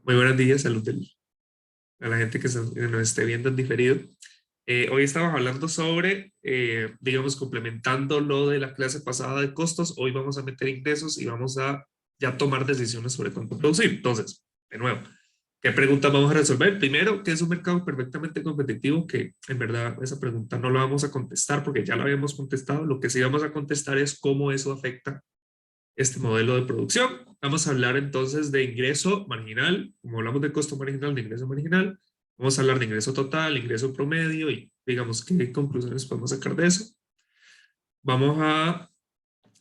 Muy buenos días, a la gente que nos esté viendo en diferido. Hoy estamos hablando sobre, digamos, complementando lo de la clase pasada de costos. Hoy vamos a meter ingresos y vamos a ya tomar decisiones sobre cuánto producir. Entonces, de nuevo, ¿qué preguntas vamos a resolver? Primero, ¿qué es un mercado perfectamente competitivo? Que en verdad esa pregunta no la vamos a contestar porque ya la habíamos contestado. Lo que sí vamos a contestar es cómo eso afecta este modelo de producción. Vamos a hablar entonces de ingreso marginal, como hablamos de costo marginal, de ingreso marginal, vamos a hablar de ingreso total, ingreso promedio y digamos qué conclusiones podemos sacar de eso. Vamos a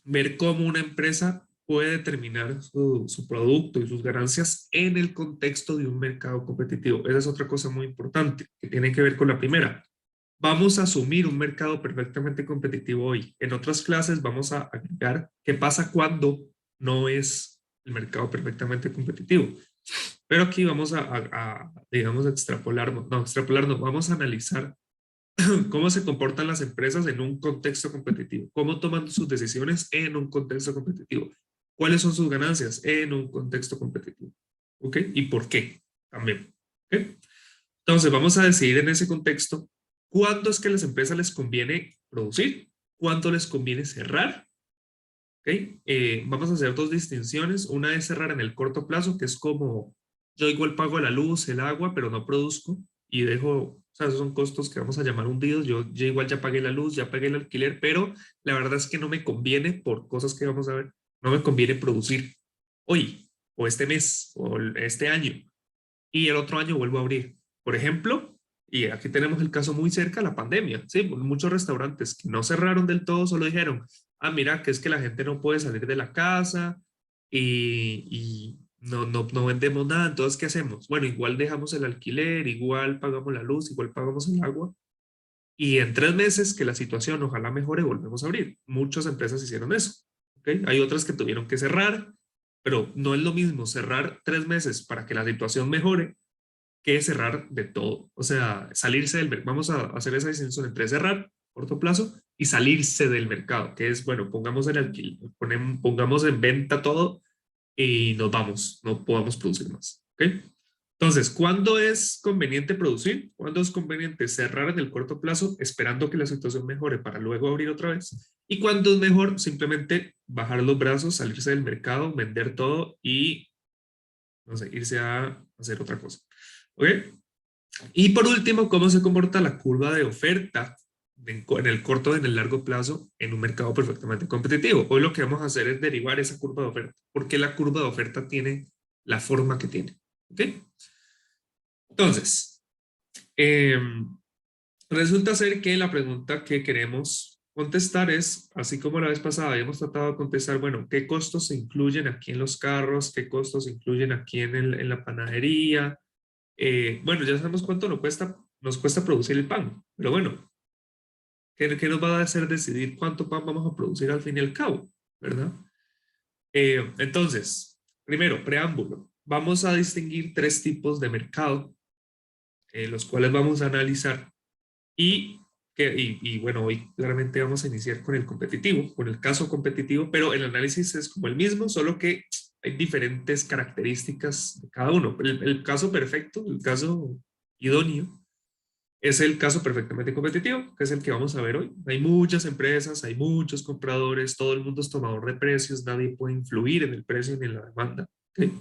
ver cómo una empresa puede determinar su producto y sus ganancias en el contexto de un mercado competitivo. Esa es otra cosa muy importante que tiene que ver con la primera. Vamos a asumir un mercado perfectamente competitivo hoy. En otras clases vamos a agregar qué pasa cuando no es el mercado perfectamente competitivo. Pero aquí vamos digamos, extrapolar, no, vamos a analizar cómo se comportan las empresas en un contexto competitivo, cómo toman sus decisiones en un contexto competitivo, cuáles son sus ganancias en un contexto competitivo, ¿ok? Y por qué también, ¿ok? Entonces, vamos a decidir en ese contexto cuándo es que a las empresas les conviene producir, cuándo les conviene cerrar. ¿Ok? Vamos a hacer dos distinciones. Una es cerrar en el corto plazo, que es como yo igual pago la luz, el agua, pero no produzco y dejo, o sea, esos son costos que vamos a llamar hundidos. Yo igual ya pagué la luz, ya pagué el alquiler, pero la verdad es que no me conviene por cosas que vamos a ver, no me conviene producir hoy o este mes o este año y el otro año vuelvo a abrir. Por ejemplo, y aquí tenemos el caso muy cerca, la pandemia, ¿sí? Muchos restaurantes que no cerraron del todo, solo dijeron, ah, mira, que es que la gente no puede salir de la casa y no vendemos nada, entonces, ¿qué hacemos? Bueno, igual dejamos el alquiler, igual pagamos la luz, igual pagamos el agua, y en 3 meses que la situación ojalá mejore, volvemos a abrir. Muchas empresas hicieron eso, ¿ok? Hay otras que tuvieron que cerrar, pero no es lo mismo cerrar 3 meses para que la situación mejore que cerrar de todo. O sea, salirse del mercado. Vamos a hacer esa distinción entre cerrar, corto plazo, y salirse del mercado, que es, bueno, pongamos en alquiler, pongamos en venta todo y nos vamos, no podamos producir más. ¿Ok? Entonces, ¿cuándo es conveniente producir? ¿Cuándo es conveniente cerrar en el corto plazo esperando que la situación mejore para luego abrir otra vez? ¿Y cuándo es mejor simplemente bajar los brazos, salirse del mercado, vender todo y, no sé, irse a hacer otra cosa? ¿Ok? Y por último, ¿cómo se comporta la curva de oferta en el corto y en el largo plazo en un mercado perfectamente competitivo? Hoy lo que vamos a hacer es derivar esa curva de oferta. ¿Por qué la curva de oferta tiene la forma que tiene? ¿Ok? Entonces, eh, resulta ser que la pregunta que queremos contestar es, así como la vez pasada habíamos tratado de contestar, bueno, ¿qué costos se incluyen aquí en los carros? ¿Qué costos se incluyen aquí en la panadería? Bueno, ya sabemos cuánto nos cuesta producir el pan, pero bueno, ¿qué nos va a hacer decidir cuánto pan vamos a producir al fin y al cabo? ¿Verdad? Entonces, primero, preámbulo. Vamos a distinguir 3 tipos de mercado, los cuales vamos a analizar y, bueno, hoy claramente vamos a iniciar con el competitivo, con el caso competitivo, pero el análisis es como el mismo, solo que hay diferentes características de cada uno. El caso perfecto, el caso idóneo, es el caso perfectamente competitivo, que es el que vamos a ver hoy. Hay muchas empresas, hay muchos compradores, todo el mundo es tomador de precios, nadie puede influir en el precio ni en la demanda. ¿Okay?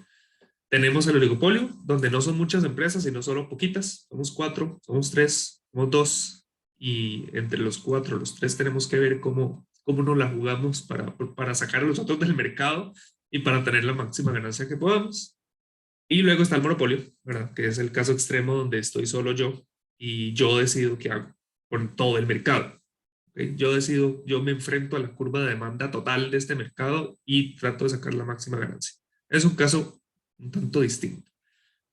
Tenemos el oligopolio, donde no son muchas empresas, sino solo poquitas. Somos 4, somos 3, somos 2, y entre los 4, los 3 tenemos que ver cómo nos la jugamos para sacar a los otros del mercado y para tener la máxima ganancia que podamos. Y luego está el monopolio, ¿verdad? Que es el caso extremo donde estoy solo yo y yo decido qué hago con todo el mercado. ¿Ok? Yo decido, yo me enfrento a la curva de demanda total de este mercado y trato de sacar la máxima ganancia. Es un caso un tanto distinto.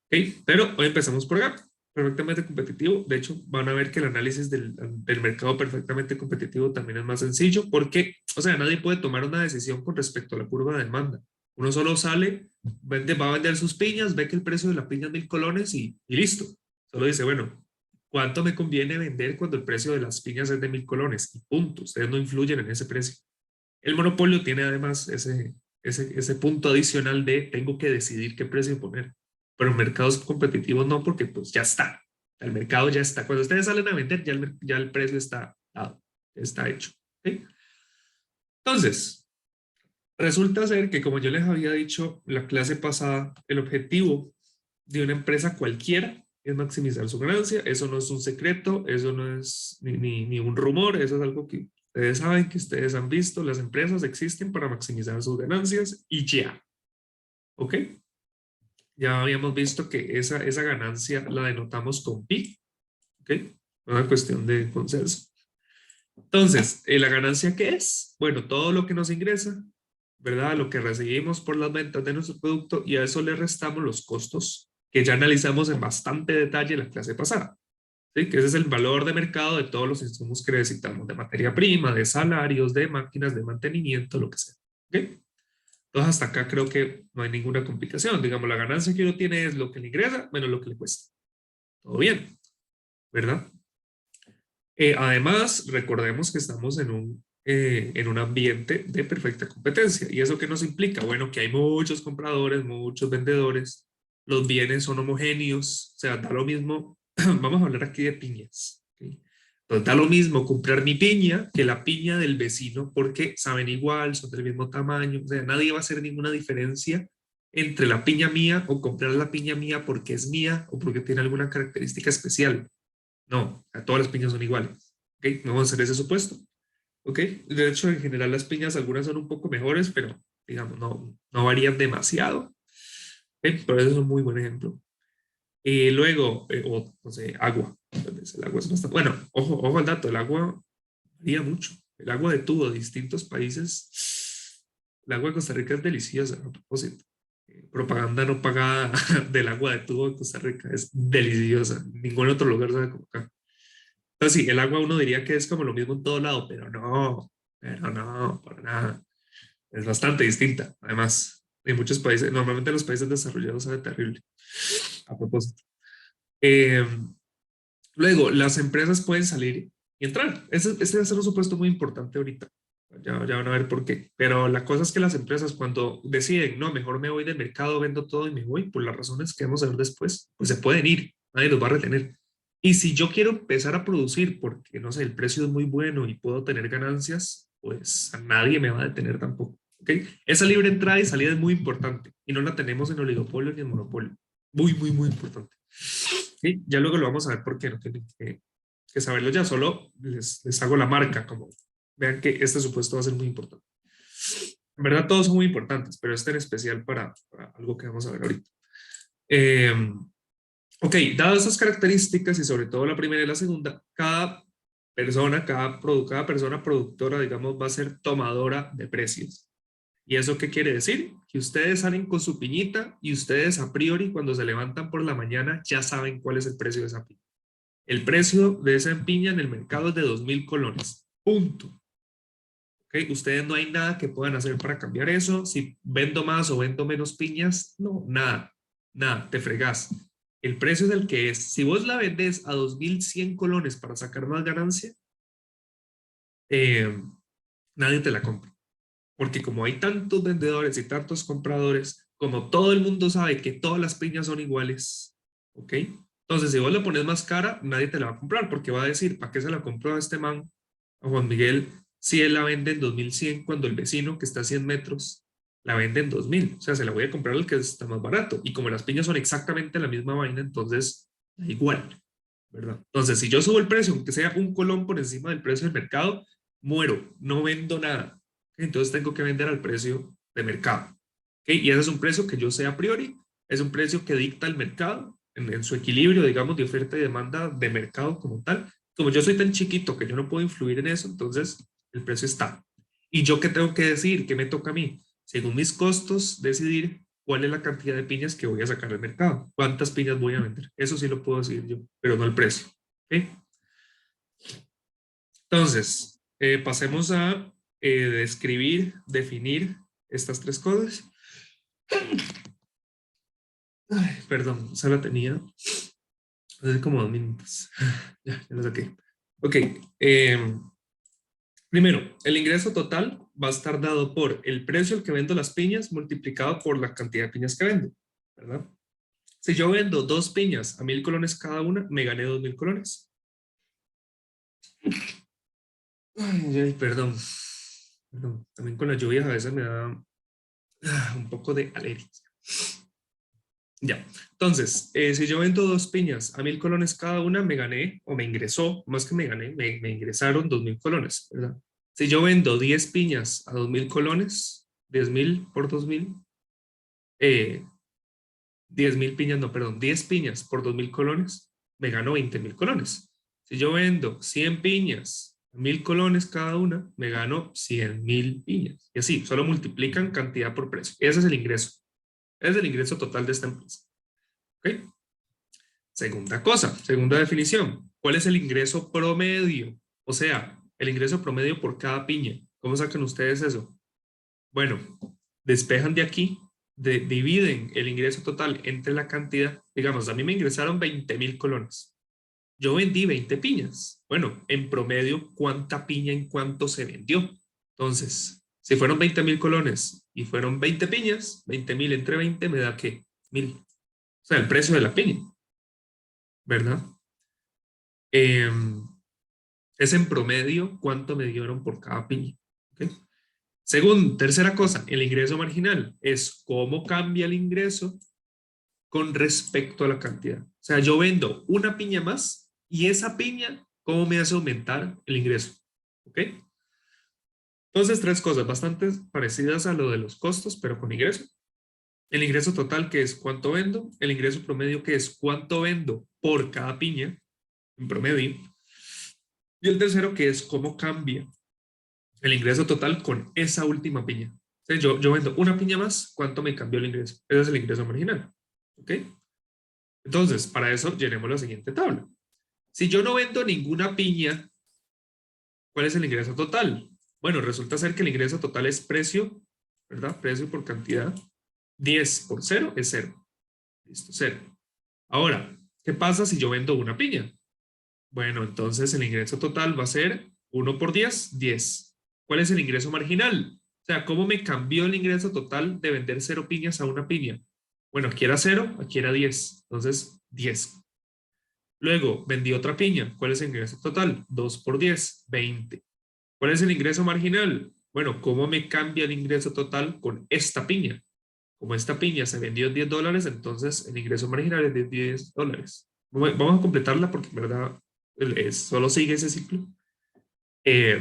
¿Ok? Pero hoy empezamos por acá. Perfectamente competitivo. De hecho, van a ver que el análisis del mercado perfectamente competitivo también es más sencillo porque, o sea, nadie puede tomar una decisión con respecto a la curva de demanda. Uno solo sale, va a vender sus piñas, ve que el precio de la piña es 1.000 colones y listo. Solo dice, bueno, ¿cuánto me conviene vender cuando el precio de las piñas es de 1.000 colones? Y punto. Ustedes no influyen en ese precio. El monopolio tiene además ese punto adicional de tengo que decidir qué precio poner. pero en mercados competitivos no, porque pues ya está. El mercado ya está. Cuando ustedes salen a vender, ya el precio está dado, está hecho. ¿Sí? Entonces, resulta ser que como yo les había dicho la clase pasada, el objetivo de una empresa cualquiera es maximizar su ganancia. Eso no es un secreto, eso no es ni un rumor, eso es algo que ustedes saben, que ustedes han visto. Las empresas existen para maximizar sus ganancias y ya. ¿Ok? Ya habíamos visto que esa ganancia la denotamos con pi. ¿Ok? Una cuestión de consenso. Entonces, ¿la ganancia qué es? Bueno, todo lo que nos ingresa, ¿verdad? Lo que recibimos por las ventas de nuestro producto, y a eso le restamos los costos que ya analizamos en bastante detalle en la clase pasada. ¿Sí? Que ese es el valor de mercado de todos los insumos que necesitamos, de materia prima, de salarios, de máquinas, de mantenimiento, lo que sea. ¿Ok? Entonces, hasta acá creo que no hay ninguna complicación. Digamos, la ganancia que uno tiene es lo que le ingresa menos lo que le cuesta. Todo bien, ¿verdad? Además, recordemos que estamos en un ambiente de perfecta competencia. ¿Y eso qué nos implica? Bueno, que hay muchos compradores, muchos vendedores, los bienes son homogéneos, o sea, da lo mismo, vamos a hablar aquí de piñas. ¿Okay? Entonces, da lo mismo comprar mi piña que la piña del vecino porque saben igual, son del mismo tamaño, o sea, nadie va a hacer ninguna diferencia entre la piña mía o comprar la piña mía porque es mía o porque tiene alguna característica especial. No, todas las piñas son iguales. ¿Ok? No vamos a hacer ese supuesto. ¿Ok? De hecho, en general las piñas, algunas son un poco mejores, pero digamos, no varían demasiado. ¿Ok? Pero eso es un muy buen ejemplo. Luego, o no sé, agua. Entonces, el agua es bastante... Bueno, ojo al dato, el agua varía mucho. El agua de tubo de distintos países. El agua de Costa Rica es deliciosa, a propósito. Propaganda no pagada del agua de tubo de Costa Rica es deliciosa. Ningún otro lugar sabe como acá. Entonces, sí, el agua uno diría que es como lo mismo en todo lado, pero no, para nada. Es bastante distinta, además. En muchos países, normalmente en los países desarrollados sabe terrible. A propósito. Eh, Luego, las empresas pueden salir y entrar. Ese va a ser un supuesto muy importante ahorita. Ya van a ver por qué. Pero la cosa es que las empresas cuando deciden, no, mejor me voy del mercado, vendo todo y me voy, por las razones que vamos a ver después, pues se pueden ir. Nadie los va a retener. Y si yo quiero empezar a producir porque, no sé, el precio es muy bueno y puedo tener ganancias, pues a nadie me va a detener tampoco. ¿Ok? Esa libre entrada y salida es muy importante y no la tenemos en oligopolio ni en monopolio. Muy importante. ¿Sí? Ya luego lo vamos a ver por qué, no tienen que saberlo ya, solo les hago la marca, como vean que este supuesto va a ser muy importante. En verdad todos son muy importantes, pero este en especial para algo que vamos a ver ahorita. Eh, ok, dadas estas características y sobre todo la primera y la segunda, cada persona, cada persona productora, digamos, va a ser tomadora de precios. ¿Y eso qué quiere decir? Que ustedes salen con su piñita y ustedes a priori cuando se levantan por la mañana ya saben cuál es el precio de esa piña. El precio de esa piña en el mercado es de 2.000 colones. Punto. ¿Okay? Ustedes no hay nada que puedan hacer para cambiar eso. Si vendo más o vendo menos piñas, no, nada, te fregas. El precio es el que es. Si vos la vendes a 2.100 colones para sacar más ganancia, eh, nadie te la compra. Porque como hay tantos vendedores y tantos compradores, como todo el mundo sabe que todas las piñas son iguales, ¿ok? Entonces, si vos la pones más cara, nadie te la va a comprar porque va a decir, ¿para qué se la compró a este man, a Juan Miguel, si él la vende en 2.100 cuando el vecino que está a 100 metros la vende en 2.000? O sea, se la voy a comprar al que está más barato. Y como las piñas son exactamente la misma vaina, entonces da igual, ¿verdad? Entonces, si yo subo el precio, aunque sea un colón por encima del precio del mercado, muero, no vendo nada. Entonces tengo que vender al precio de mercado. ¿Okay? Y ese es un precio que yo sé a priori, es un precio que dicta el mercado en su equilibrio, digamos, de oferta y demanda de mercado como tal. Como yo soy tan chiquito que yo no puedo influir en eso, entonces el precio está. ¿Y yo qué tengo que decir? ¿Qué me toca a mí? Según mis costos, decidir cuál es la cantidad de piñas que voy a sacar al mercado. ¿Cuántas piñas voy a vender? Eso sí lo puedo decidir yo, pero no el precio. ¿Okay? Entonces, pasemos a describir, definir estas tres cosas. Ay, perdón, esa la tenía hace como 2 minutos. Ya lo saqué. Ok. Primero, el ingreso total va a estar dado por el precio al que vendo las piñas multiplicado por la cantidad de piñas que vendo, ¿verdad? Si yo vendo 2 piñas a 1.000 colones cada una, me gané 2.000 colones. Ay, perdón. Perdón. También con las lluvias a veces me da un poco de alergia. Ya. Entonces, si yo vendo 2 piñas a 1.000 colones cada una, me gané, o me ingresó, más que me gané, me ingresaron 2.000 colones, ¿verdad? Si yo vendo 10 piñas a 2.000 colones, 10.000 por 2.000, eh, 10.000 piñas, no, perdón, 10 piñas por 2.000 colones, me gano 20.000 colones. Si yo vendo 100 piñas, 1.000 colones cada una, me gano 100.000 piñas. Y así, solo multiplican cantidad por precio. Ese es el ingreso. Ese es el ingreso total de esta empresa. ¿Ok? Segunda cosa, segunda definición. ¿Cuál es el ingreso promedio? O sea, el ingreso promedio por cada piña. ¿Cómo sacan ustedes eso? Bueno, despejan de aquí, dividen el ingreso total entre la cantidad. Digamos, a mí me ingresaron 20.000 colones. Yo vendí 20 piñas. Bueno, en promedio, ¿cuánta piña en cuánto se vendió? Entonces, si fueron 20.000 colones y fueron 20 piñas, 20.000 entre 20 me da ¿qué? 1.000. O sea, el precio de la piña, ¿verdad? Eh, es en promedio cuánto me dieron por cada piña. ¿Ok? Tercera cosa, el ingreso marginal es cómo cambia el ingreso con respecto a la cantidad. O sea, yo vendo una piña más y esa piña, ¿cómo me hace aumentar el ingreso? ¿Ok? Entonces, tres cosas bastante parecidas a lo de los costos, pero con ingreso. El ingreso total, que es cuánto vendo. El ingreso promedio, que es cuánto vendo por cada piña, en promedio. Y el tercero, que es cómo cambia el ingreso total con esa última piña. Entonces, yo vendo una piña más, ¿cuánto me cambió el ingreso? Ese es el ingreso marginal. ¿Ok? Entonces, para eso llenemos la siguiente tabla. Si yo no vendo ninguna piña, ¿cuál es el ingreso total? Bueno, resulta ser que el ingreso total es precio, ¿verdad? Precio por cantidad. 10 por 0 es 0. Listo, 0. Ahora, ¿qué pasa si yo vendo una piña? Bueno, entonces el ingreso total va a ser 1 por 10, 10. ¿Cuál es el ingreso marginal? O sea, ¿cómo me cambió el ingreso total de vender 0 piñas a una piña? Bueno, aquí era 0, aquí era 10. Entonces, 10. Luego, vendí otra piña. ¿Cuál es el ingreso total? 2 por 10, 20. ¿Cuál es el ingreso marginal? Bueno, ¿cómo me cambia el ingreso total con esta piña? Como esta piña se vendió en $10, entonces el ingreso marginal es de $10. Vamos a completarla porque en verdad solo sigue ese ciclo. Eh,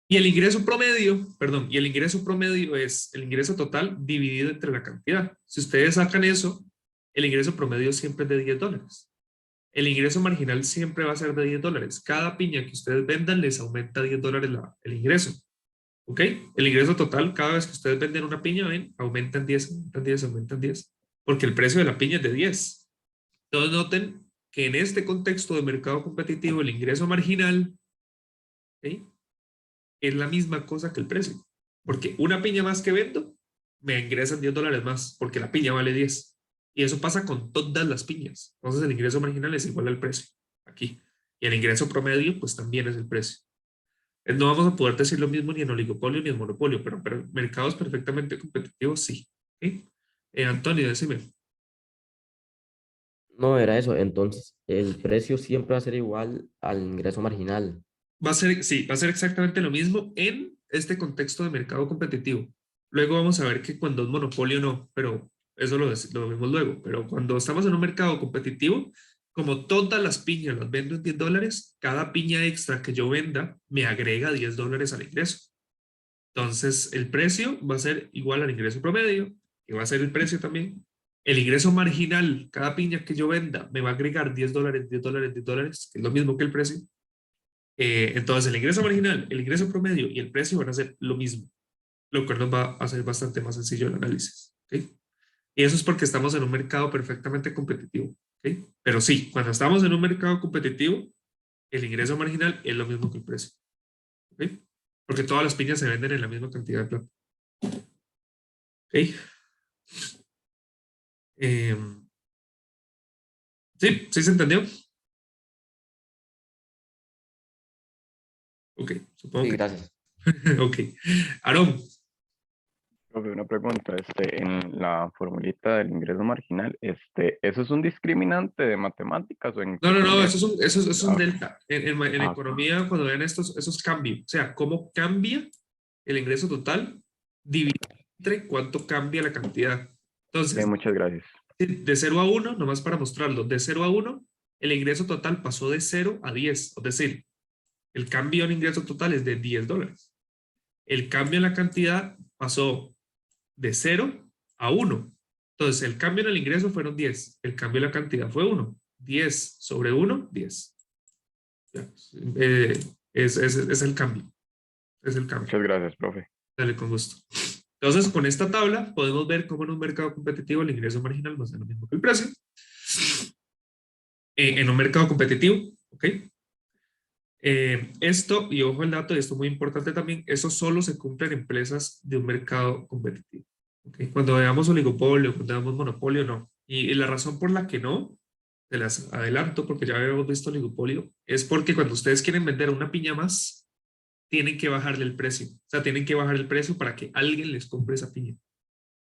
y el ingreso promedio, perdón, y el ingreso promedio es el ingreso total dividido entre la cantidad. Si ustedes sacan eso, el ingreso promedio siempre es de $10. El ingreso marginal siempre va a ser de $10. Cada piña que ustedes vendan les aumenta $10 el ingreso. ¿Ok? El ingreso total, cada vez que ustedes venden una piña, ven, aumentan 10, aumentan 10, aumentan 10. Porque el precio de la piña es de 10. Entonces noten que en este contexto de mercado competitivo, el ingreso marginal, ¿ok?, es la misma cosa que el precio. Porque una piña más que vendo, me ingresan $10 más, porque la piña vale 10. Y eso pasa con todas las piñas. Entonces el ingreso marginal es igual al precio, aquí. Y el ingreso promedio, pues también es el precio. No vamos a poder decir lo mismo ni en oligopolio ni en monopolio, pero mercados perfectamente competitivos, sí. ¿Sí? Antonio, decime. No era eso. Entonces, el precio siempre va a ser igual al ingreso marginal. Va a ser, sí, va a ser exactamente lo mismo en este contexto de mercado competitivo. Luego vamos a ver que cuando es monopolio no, pero eso lo vemos luego. Pero cuando estamos en un mercado competitivo, como todas las piñas las vendo en $10, cada piña extra que yo venda me agrega $10 al ingreso. Entonces, el precio va a ser igual al ingreso promedio, que va a ser el precio también. El ingreso marginal, cada piña que yo venda, me va a agregar $10, $10, $10, que es lo mismo que el precio. Entonces, el ingreso marginal, el ingreso promedio y el precio van a ser lo mismo, lo cual nos va a hacer bastante más sencillo el análisis. ¿Ok? Y eso es porque estamos en un mercado perfectamente competitivo. ¿Ok? Pero sí, cuando estamos en un mercado competitivo, el ingreso marginal es lo mismo que el precio. ¿Ok? Porque todas las piñas se venden en la misma cantidad de plata. ¿Ok? Eh, sí, sí se entendió. Ok, supongo Sí, que. gracias. Ok. Aarón, Profe, una pregunta, en la formulita del ingreso marginal, ¿eso es un discriminante de matemáticas o en No, economía? eso es un Ah, ok. delta. En Ah, ok. economía, cuando vean estos, esos cambios, o sea, cómo cambia el ingreso total dividido entre cuánto cambia la cantidad. Ok, Entonces, muchas gracias. de 0 a 1, nomás para mostrarlo, de 0 a 1, el ingreso total pasó de 0 a 10, es decir, el cambio en ingreso total es de $10. El cambio en la cantidad pasó de 0 a 1. Entonces, el cambio en el ingreso fueron 10, el cambio en la cantidad fue 1. 10 sobre 1, 10. Ya, es el cambio, es el cambio. Muchas gracias, profe. Dale, con gusto. Entonces, con esta tabla podemos ver cómo en un mercado competitivo el ingreso marginal va a ser lo mismo que el precio. En un mercado competitivo, ¿ok? Esto, y ojo el dato, y esto es muy importante también, eso solo se cumple en empresas de un mercado competitivo. ¿Ok? Cuando veamos oligopolio, cuando veamos monopolio, no. Y la razón por la que no, se las adelanto porque ya habíamos visto oligopolio, es porque cuando ustedes quieren vender una piña más, tienen que bajarle el precio. O sea, tienen que bajar el precio para que alguien les compre esa piña.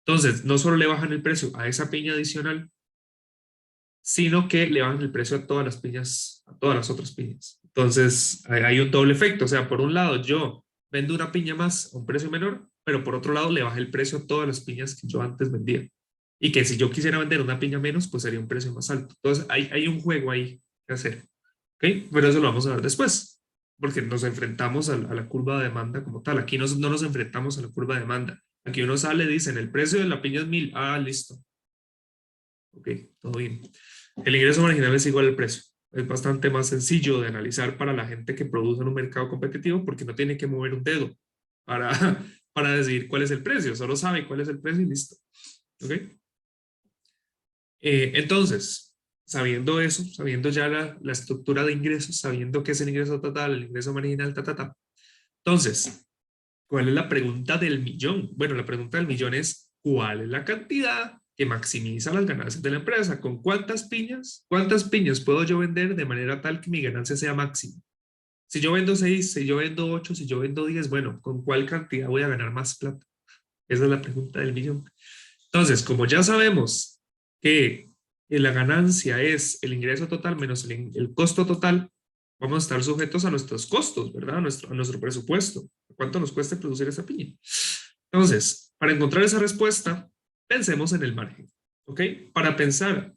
Entonces, no solo le bajan el precio a esa piña adicional, sino que le bajan el precio a todas las piñas, a todas las otras piñas. Entonces, hay un doble efecto. O sea, por un lado, yo vendo una piña más a un precio menor, pero por otro lado, le bajé el precio a todas las piñas que yo antes vendía. Y que si yo quisiera vender una piña menos, pues sería un precio más alto. Entonces, hay un juego ahí que hacer. ¿Ok? Pero eso lo vamos a ver después, porque nos enfrentamos a la curva de demanda como tal. Aquí no nos enfrentamos a la curva de demanda. Aquí uno sale y dicen, el precio de la piña es 1000. Ah, listo. Ok, todo bien. El ingreso marginal es igual al precio. Es bastante más sencillo de analizar para la gente que produce en un mercado competitivo porque no tiene que mover un dedo para, para decidir cuál es el precio. Solo sabe cuál es el precio y listo. ¿Ok? Entonces, sabiendo eso, sabiendo ya la estructura de ingresos, sabiendo qué es el ingreso total, el ingreso marginal, ta, ta, ta. Entonces, ¿cuál es la pregunta del millón? Bueno, la pregunta del millón es, ¿cuál es la cantidad que maximiza las ganancias de la empresa? ¿Con cuántas piñas puedo yo vender de manera tal que mi ganancia sea máxima? Si yo vendo 6, si yo vendo 8, si yo vendo 10, bueno, ¿con cuál cantidad voy a ganar más plata? Esa es la pregunta del millón. Entonces, como ya sabemos que la ganancia es el ingreso total menos el costo total, vamos a estar sujetos a nuestros costos, ¿verdad? A nuestro presupuesto. ¿Cuánto nos cuesta producir esa piña? Entonces, para encontrar esa respuesta, pensemos en el margen. ¿Ok? Para pensar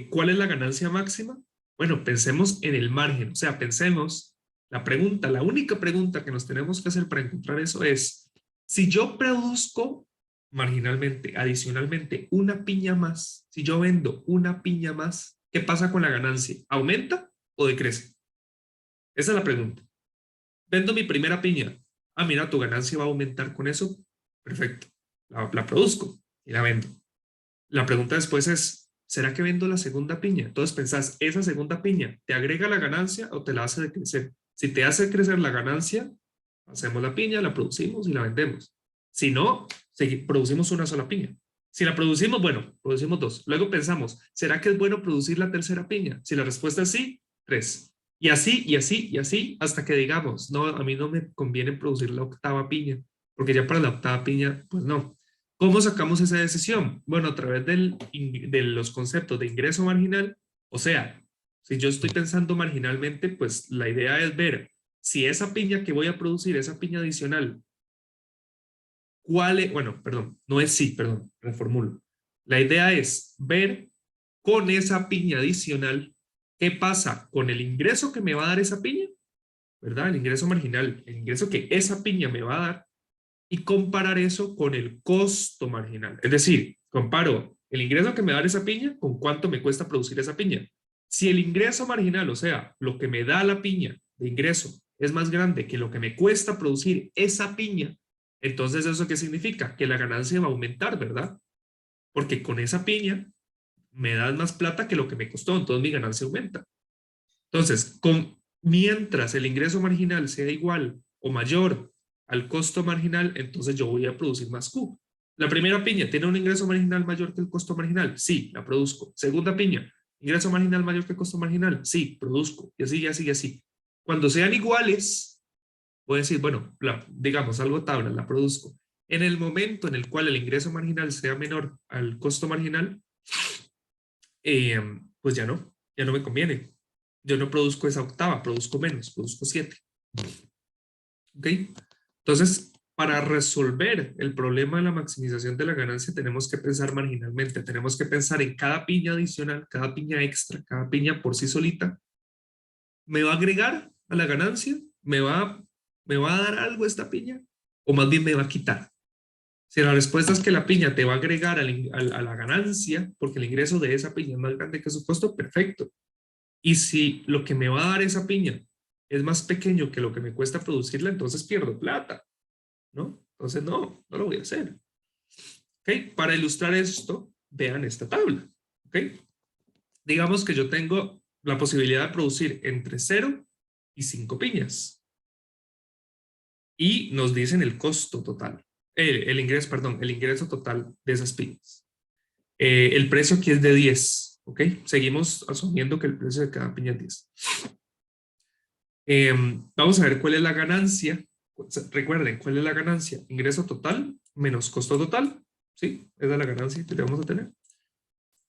cuál es la ganancia máxima, bueno, pensemos en el margen. O sea, pensemos, la única pregunta que nos tenemos que hacer para encontrar eso es, si yo produzco marginalmente, adicionalmente, una piña más, si yo vendo una piña más, ¿qué pasa con la ganancia? ¿Aumenta o decrece? Esa es la pregunta. Vendo mi primera piña. Ah, mira, tu ganancia va a aumentar con eso. Perfecto. La produzco y la vendo. La pregunta después es, ¿será que vendo la segunda piña? Entonces pensás, ¿esa segunda piña te agrega la ganancia o te la hace decrecer? Si te hace crecer la ganancia, hacemos la piña, la producimos y la vendemos. Si no, producimos una sola piña. Si la producimos, bueno, producimos dos. Luego pensamos, ¿será que es bueno producir la tercera piña? Si la respuesta es sí, tres. Y así, y así, y así, hasta que digamos, no, a mí no me conviene producir la octava piña, porque ya para la octava piña, pues no. ¿Cómo sacamos esa decisión? Bueno, a través de los conceptos de ingreso marginal, o sea, si yo estoy pensando marginalmente, pues la idea es ver si esa piña que voy a producir, esa piña adicional, bueno, perdón, no es sí, perdón, reformulo. La idea es ver con esa piña adicional qué pasa con el ingreso que me va a dar esa piña, ¿verdad? El ingreso marginal, el ingreso que esa piña me va a dar y comparar eso con el costo marginal. Es decir, comparo el ingreso que me da esa piña con cuánto me cuesta producir esa piña. Si el ingreso marginal, o sea, lo que me da la piña de ingreso es más grande que lo que me cuesta producir esa piña, entonces ¿eso qué significa? Que la ganancia va a aumentar, ¿verdad? Porque con esa piña me das más plata que lo que me costó, entonces mi ganancia aumenta. Entonces, mientras el ingreso marginal sea igual o mayor al costo marginal, entonces yo voy a producir más Q. La primera piña tiene un ingreso marginal mayor que el costo marginal. Sí, la produzco. Segunda piña, ingreso marginal mayor que el costo marginal. Sí, produzco. Y así, y así, y así. Cuando sean iguales, voy a decir, bueno, digamos algo tabla, la produzco. En el momento en el cual el ingreso marginal sea menor al costo marginal, pues ya no me conviene. Yo no produzco esa octava, produzco menos, produzco 7. ¿Ok? Entonces, para resolver el problema de la maximización de la ganancia, tenemos que pensar marginalmente, tenemos que pensar en cada piña adicional, cada piña extra, cada piña por sí solita. ¿Me va a agregar a la ganancia? ¿Me va a dar algo esta piña? ¿O más bien me va a quitar? Si la respuesta es que la piña te va a agregar a la ganancia, porque el ingreso de esa piña es más grande que su costo, perfecto. Y si lo que me va a dar esa piña es más pequeño que lo que me cuesta producirla, entonces pierdo plata, ¿no? Entonces no lo voy a hacer. ¿Ok? Para ilustrar esto, vean esta tabla. ¿Ok? Digamos que yo tengo la posibilidad de producir entre 0 y 5 piñas. Y nos dicen el costo total. El ingreso total de esas piñas. El precio aquí es de 10, ¿ok? Seguimos asumiendo que el precio de cada piña es 10. Vamos a ver cuál es la ganancia. Recuerden, ¿cuál es la ganancia? Ingreso total menos costo total, ¿sí? Esa es la ganancia que vamos a tener.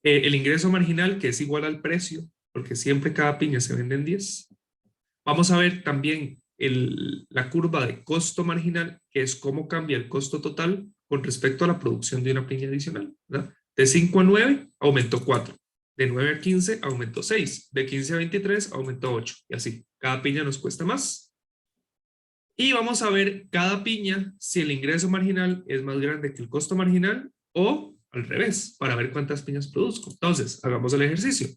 El ingreso marginal, que es igual al precio, porque siempre cada piña se vende en 10. Vamos a ver también la curva de costo marginal, que es cómo cambia el costo total con respecto a la producción de una piña adicional, ¿verdad? De 5 a 9 aumentó 4. De 9 a 15 aumentó 6. De 15 a 23 aumentó 8. Y así, cada piña nos cuesta más. Y vamos a ver cada piña si el ingreso marginal es más grande que el costo marginal o al revés, para ver cuántas piñas produzco. Entonces, hagamos el ejercicio.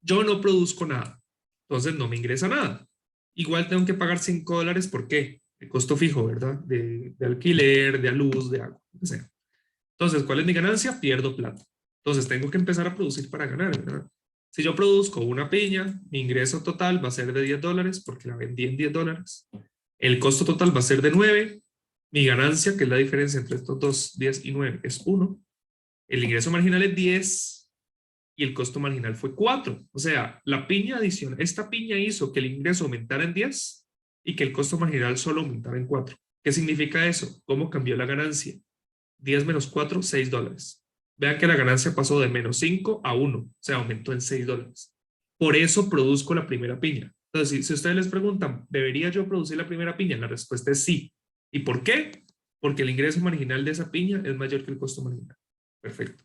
Yo no produzco nada, entonces no me ingresa nada. Igual tengo que pagar $5, ¿por qué? De costo fijo, ¿verdad? De alquiler, de luz, de agua, lo que sea. Entonces, ¿cuál es mi ganancia? Pierdo plata. Entonces, tengo que empezar a producir para ganar, ¿verdad? Si yo produzco una piña, mi ingreso total va a ser de $10 porque la vendí en $10. El costo total va a ser de 9. Mi ganancia, que es la diferencia entre estos dos, 10 y 9, es 1. El ingreso marginal es 10 y el costo marginal fue 4. O sea, la piña adicional, esta piña hizo que el ingreso aumentara en 10 y que el costo marginal solo aumentara en 4. ¿Qué significa eso? ¿Cómo cambió la ganancia? 10 menos 4, $6. Vean que la ganancia pasó de menos 5 a 1, o sea, aumentó en $6. Por eso produzco la primera piña. Entonces, si ustedes les preguntan, ¿debería yo producir la primera piña? La respuesta es sí. ¿Y por qué? Porque el ingreso marginal de esa piña es mayor que el costo marginal. Perfecto.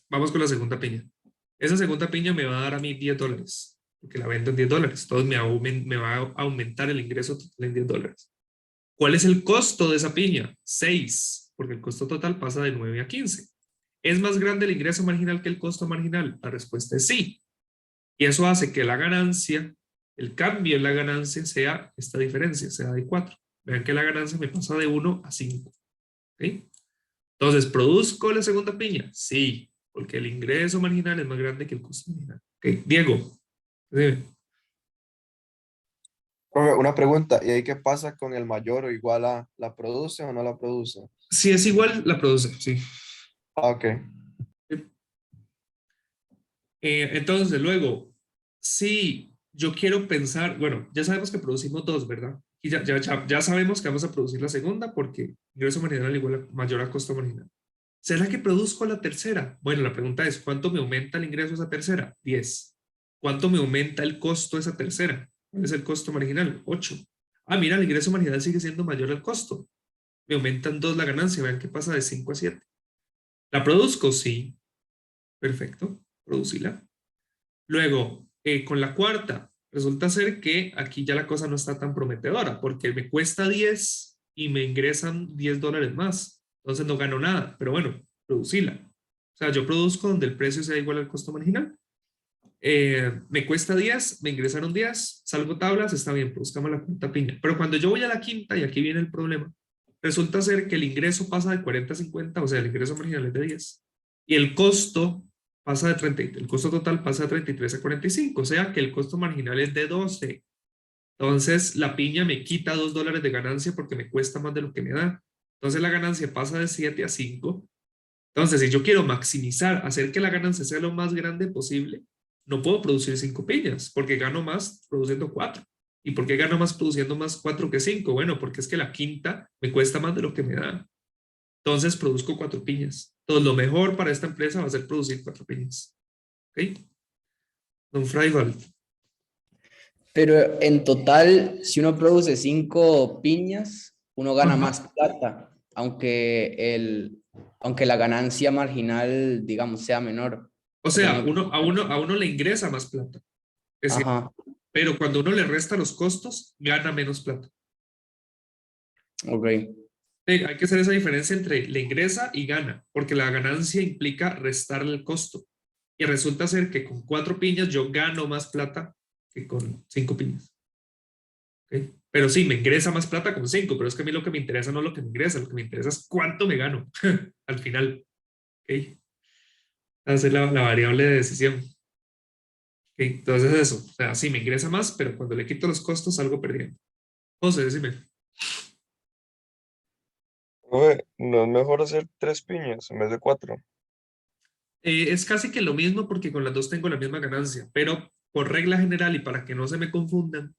Vamos con la segunda piña. Esa segunda piña me va a dar a mí $10, porque la vendo en $10. Entonces me va a aumentar el ingreso total en $10. ¿Cuál es el costo de esa piña? 6, porque el costo total pasa de 9 a 15. ¿Es más grande el ingreso marginal que el costo marginal? La respuesta es sí. Y eso hace que la ganancia, el cambio en la ganancia sea esta diferencia, sea de 4. Vean que la ganancia me pasa de 1 a 5. ¿Okay? Entonces, ¿produzco la segunda piña? Sí, porque el ingreso marginal es más grande que el costo marginal. ¿Okay? Diego, dime. Una pregunta, ¿y ahí qué pasa con el mayor o igual a la produce o no la produce? Si es igual, la produce, sí. Ah, ok. Entonces, luego, si yo quiero pensar, bueno, ya sabemos que producimos 2, ¿verdad? Y ya sabemos que vamos a producir la segunda porque ingreso marginal igual a mayor a costo marginal. ¿Será que produzco la tercera? Bueno, la pregunta es, ¿cuánto me aumenta el ingreso a esa tercera? 10. ¿Cuánto me aumenta el costo a esa tercera? ¿Cuál es el costo marginal? 8. Ah, mira, el ingreso marginal sigue siendo mayor al costo. Me aumentan 2 la ganancia. Vean que pasa de 5 a 7. ¿La produzco? Sí. Perfecto. Producíla. Luego, con la cuarta, resulta ser que aquí ya la cosa no está tan prometedora porque me cuesta 10 y me ingresan $10 más. Entonces no gano nada, pero bueno, producíla. O sea, yo produzco donde el precio sea igual al costo marginal. Me cuesta 10, me ingresaron 10, salgo tablas, está bien, produzcamos la quinta piña. Pero cuando yo voy a la quinta, y aquí viene el problema, resulta ser que el ingreso pasa de 40 a 50, o sea, el ingreso marginal es de 10. Y el costo pasa de 30, el costo total pasa de 33 a 45, o sea que el costo marginal es de 12. Entonces la piña me quita $2 de ganancia porque me cuesta más de lo que me da. Entonces la ganancia pasa de 7 a 5. Entonces si yo quiero maximizar, hacer que la ganancia sea lo más grande posible, no puedo producir 5 piñas porque gano más produciendo 4. ¿Y por qué gano más produciendo más 4 que 5? Bueno, porque es que la quinta me cuesta más de lo que me da. Entonces produzco 4 piñas. Entonces lo mejor para esta empresa va a ser producir 4 piñas. ¿Ok? Don Fraivald. Pero en total, si uno produce 5 piñas, uno gana Ajá. más plata, aunque la ganancia marginal, digamos, sea menor. O Porque sea, uno- a uno le ingresa más plata. Es decir, Ajá, pero cuando uno le resta los costos, gana menos plata. ok. Hay que hacer esa diferencia entre le ingresa y gana, porque la ganancia implica restarle el costo. Y resulta ser que con 4 piñas yo gano más plata que con 5 piñas. ¿Ok? Pero sí, me ingresa más plata con 5, pero es que a mí lo que me interesa no es lo que me ingresa, lo que me interesa es cuánto me gano al final. ¿Ok? Hacer la variable de decisión. ¿Ok? Entonces eso, o sea, sí me ingresa más, pero cuando le quito los costos salgo perdiendo. José, decime. Profe, ¿no es mejor hacer 3 piñas en vez de 4? Es casi que lo mismo porque con las dos tengo la misma ganancia, pero por regla general y para que no se me confundan,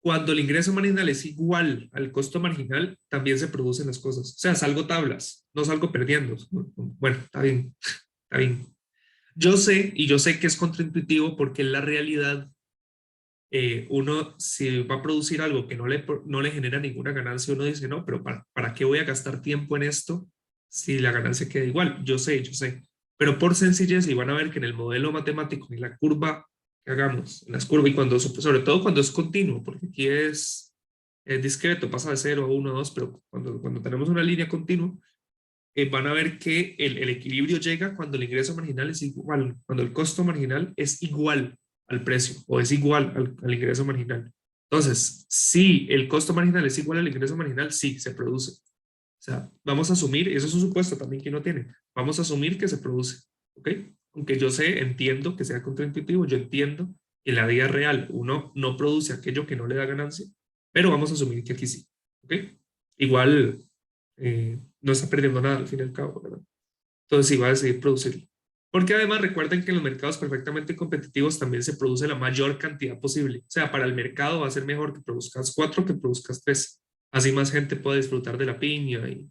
cuando el ingreso marginal es igual al costo marginal, también se producen las cosas. O sea, salgo tablas, no salgo perdiendo. Bueno, está bien, está bien. Yo sé, y yo sé que es contraintuitivo porque en la realidad uno si va a producir algo que no le genera ninguna ganancia, uno dice, no, pero ¿para qué voy a gastar tiempo en esto si la ganancia queda igual? Yo sé. Pero por sencillez, y van a ver que en el modelo matemático, en la curva que hagamos, en las curvas, y cuando, sobre todo cuando es continuo, porque aquí es discreto, pasa de 0 a 1 a 2, pero cuando tenemos una línea continua, van a ver que el equilibrio llega cuando el ingreso marginal es igual, cuando el costo marginal es igual al precio o es igual al ingreso marginal. Entonces, si el costo marginal es igual al ingreso marginal, sí, se produce. O sea, vamos a asumir, y eso es un supuesto también que uno tiene, vamos a asumir que se produce, ¿ok? Aunque yo sé, entiendo que sea contraintuitivo, yo entiendo que en la vida real uno no produce aquello que no le da ganancia, pero vamos a asumir que aquí sí, ¿ok? Igual no está perdiendo nada al fin y al cabo, ¿verdad? Entonces sí va a decidir producirlo. Porque además recuerden que en los mercados perfectamente competitivos también se produce la mayor cantidad posible. O sea, para el mercado va a ser mejor que produzcas 4 que produzcas 3. Así más gente puede disfrutar de la piña y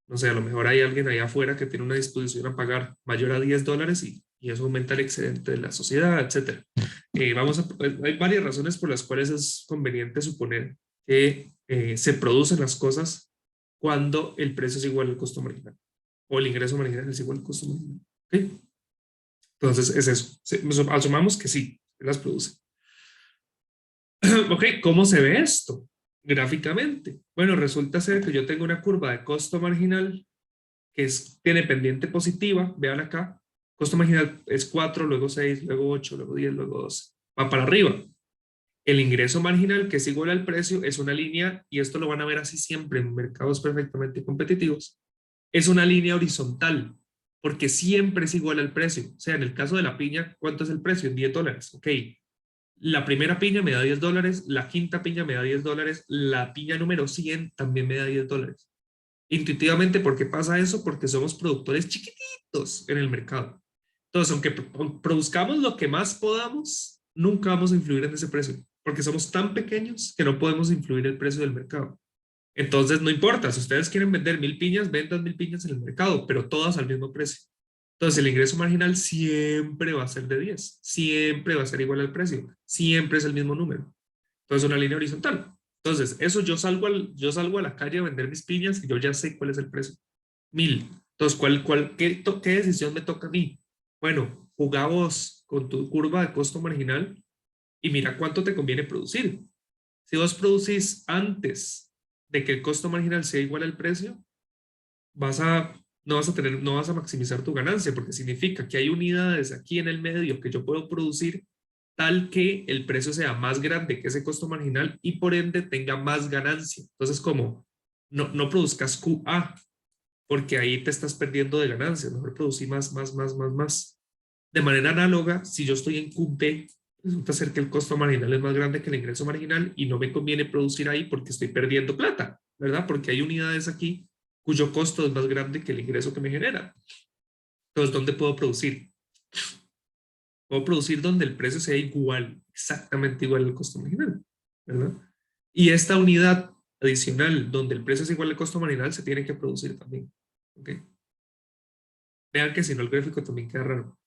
no sé, a lo mejor hay alguien allá afuera que tiene una disposición a pagar mayor a $10 y eso aumenta el excedente de la sociedad, etc. Hay varias razones por las cuales es conveniente suponer que se producen las cosas cuando el precio es igual al costo marginal o el ingreso marginal es igual al costo marginal. ¿Okay? Entonces es eso. Asumamos que sí, las produce. Ok, ¿cómo se ve esto gráficamente? Bueno, resulta ser que yo tengo una curva de costo marginal tiene pendiente positiva, vean acá, costo marginal es 4, luego 6, luego 8, luego 10, luego 12, va para arriba. El ingreso marginal, que es igual al precio, es una línea, y esto lo van a ver así siempre en mercados perfectamente competitivos, es una línea horizontal, porque siempre es igual al precio. O sea, en el caso de la piña, ¿cuánto es el precio? En $10. Ok, la primera piña me da $10, la quinta piña me da $10, la piña número 100 también me da $10. Intuitivamente, ¿por qué pasa eso? Porque somos productores chiquititos en el mercado. Entonces, aunque produzcamos lo que más podamos, nunca vamos a influir en ese precio, porque somos tan pequeños que no podemos influir el precio del mercado. Entonces, no importa, si ustedes quieren vender 1000 piñas, vendan 1000 piñas en el mercado, pero todas al mismo precio. Entonces, el ingreso marginal siempre va a ser de 10, siempre va a ser igual al precio, siempre es el mismo número. Entonces, una línea horizontal. Entonces, eso yo salgo a la calle a vender mis piñas y yo ya sé cuál es el precio. 1000. Entonces, ¿qué decisión me toca a mí? Bueno, jugá vos con tu curva de costo marginal y mira cuánto te conviene producir. Si vos producís antes de que el costo marginal sea igual al precio, no vas a maximizar tu ganancia porque significa que hay unidades aquí en el medio que yo puedo producir tal que el precio sea más grande que ese costo marginal y por ende tenga más ganancia. Entonces, como no produzcas QA, porque ahí te estás perdiendo de ganancia, mejor producir más. De manera análoga, si yo estoy en QB, resulta ser que el costo marginal es más grande que el ingreso marginal y no me conviene producir ahí porque estoy perdiendo plata, ¿verdad? Porque hay unidades aquí cuyo costo es más grande que el ingreso que me genera. Entonces, ¿dónde puedo producir? Puedo producir donde el precio sea igual, exactamente igual al costo marginal, ¿verdad? Y esta unidad adicional donde el precio es igual al costo marginal se tiene que producir también. ¿ok? Vean que si no el gráfico también queda raro.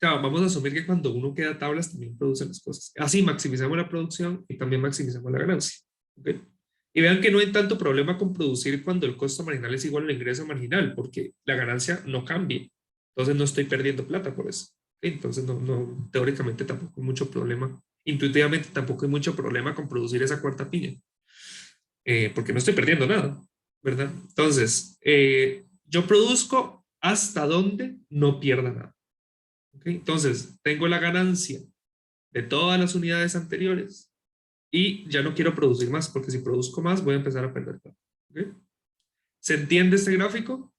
Claro, vamos a asumir que cuando uno queda tablas también produce las cosas. Así maximizamos la producción y también maximizamos la ganancia. ¿Ok? Y vean que no hay tanto problema con producir cuando el costo marginal es igual al ingreso marginal, porque la ganancia no cambia. Entonces no estoy perdiendo plata por eso. ¿Ok? Entonces teóricamente tampoco hay mucho problema. Intuitivamente tampoco hay mucho problema con producir esa cuarta piña. Porque no estoy perdiendo nada, ¿verdad? Entonces, yo produzco hasta donde no pierda nada. ¿Okay? Entonces, tengo la ganancia de todas las unidades anteriores y ya no quiero producir más, porque si produzco más voy a empezar a perder plata. ¿Okay? ¿Se entiende este gráfico?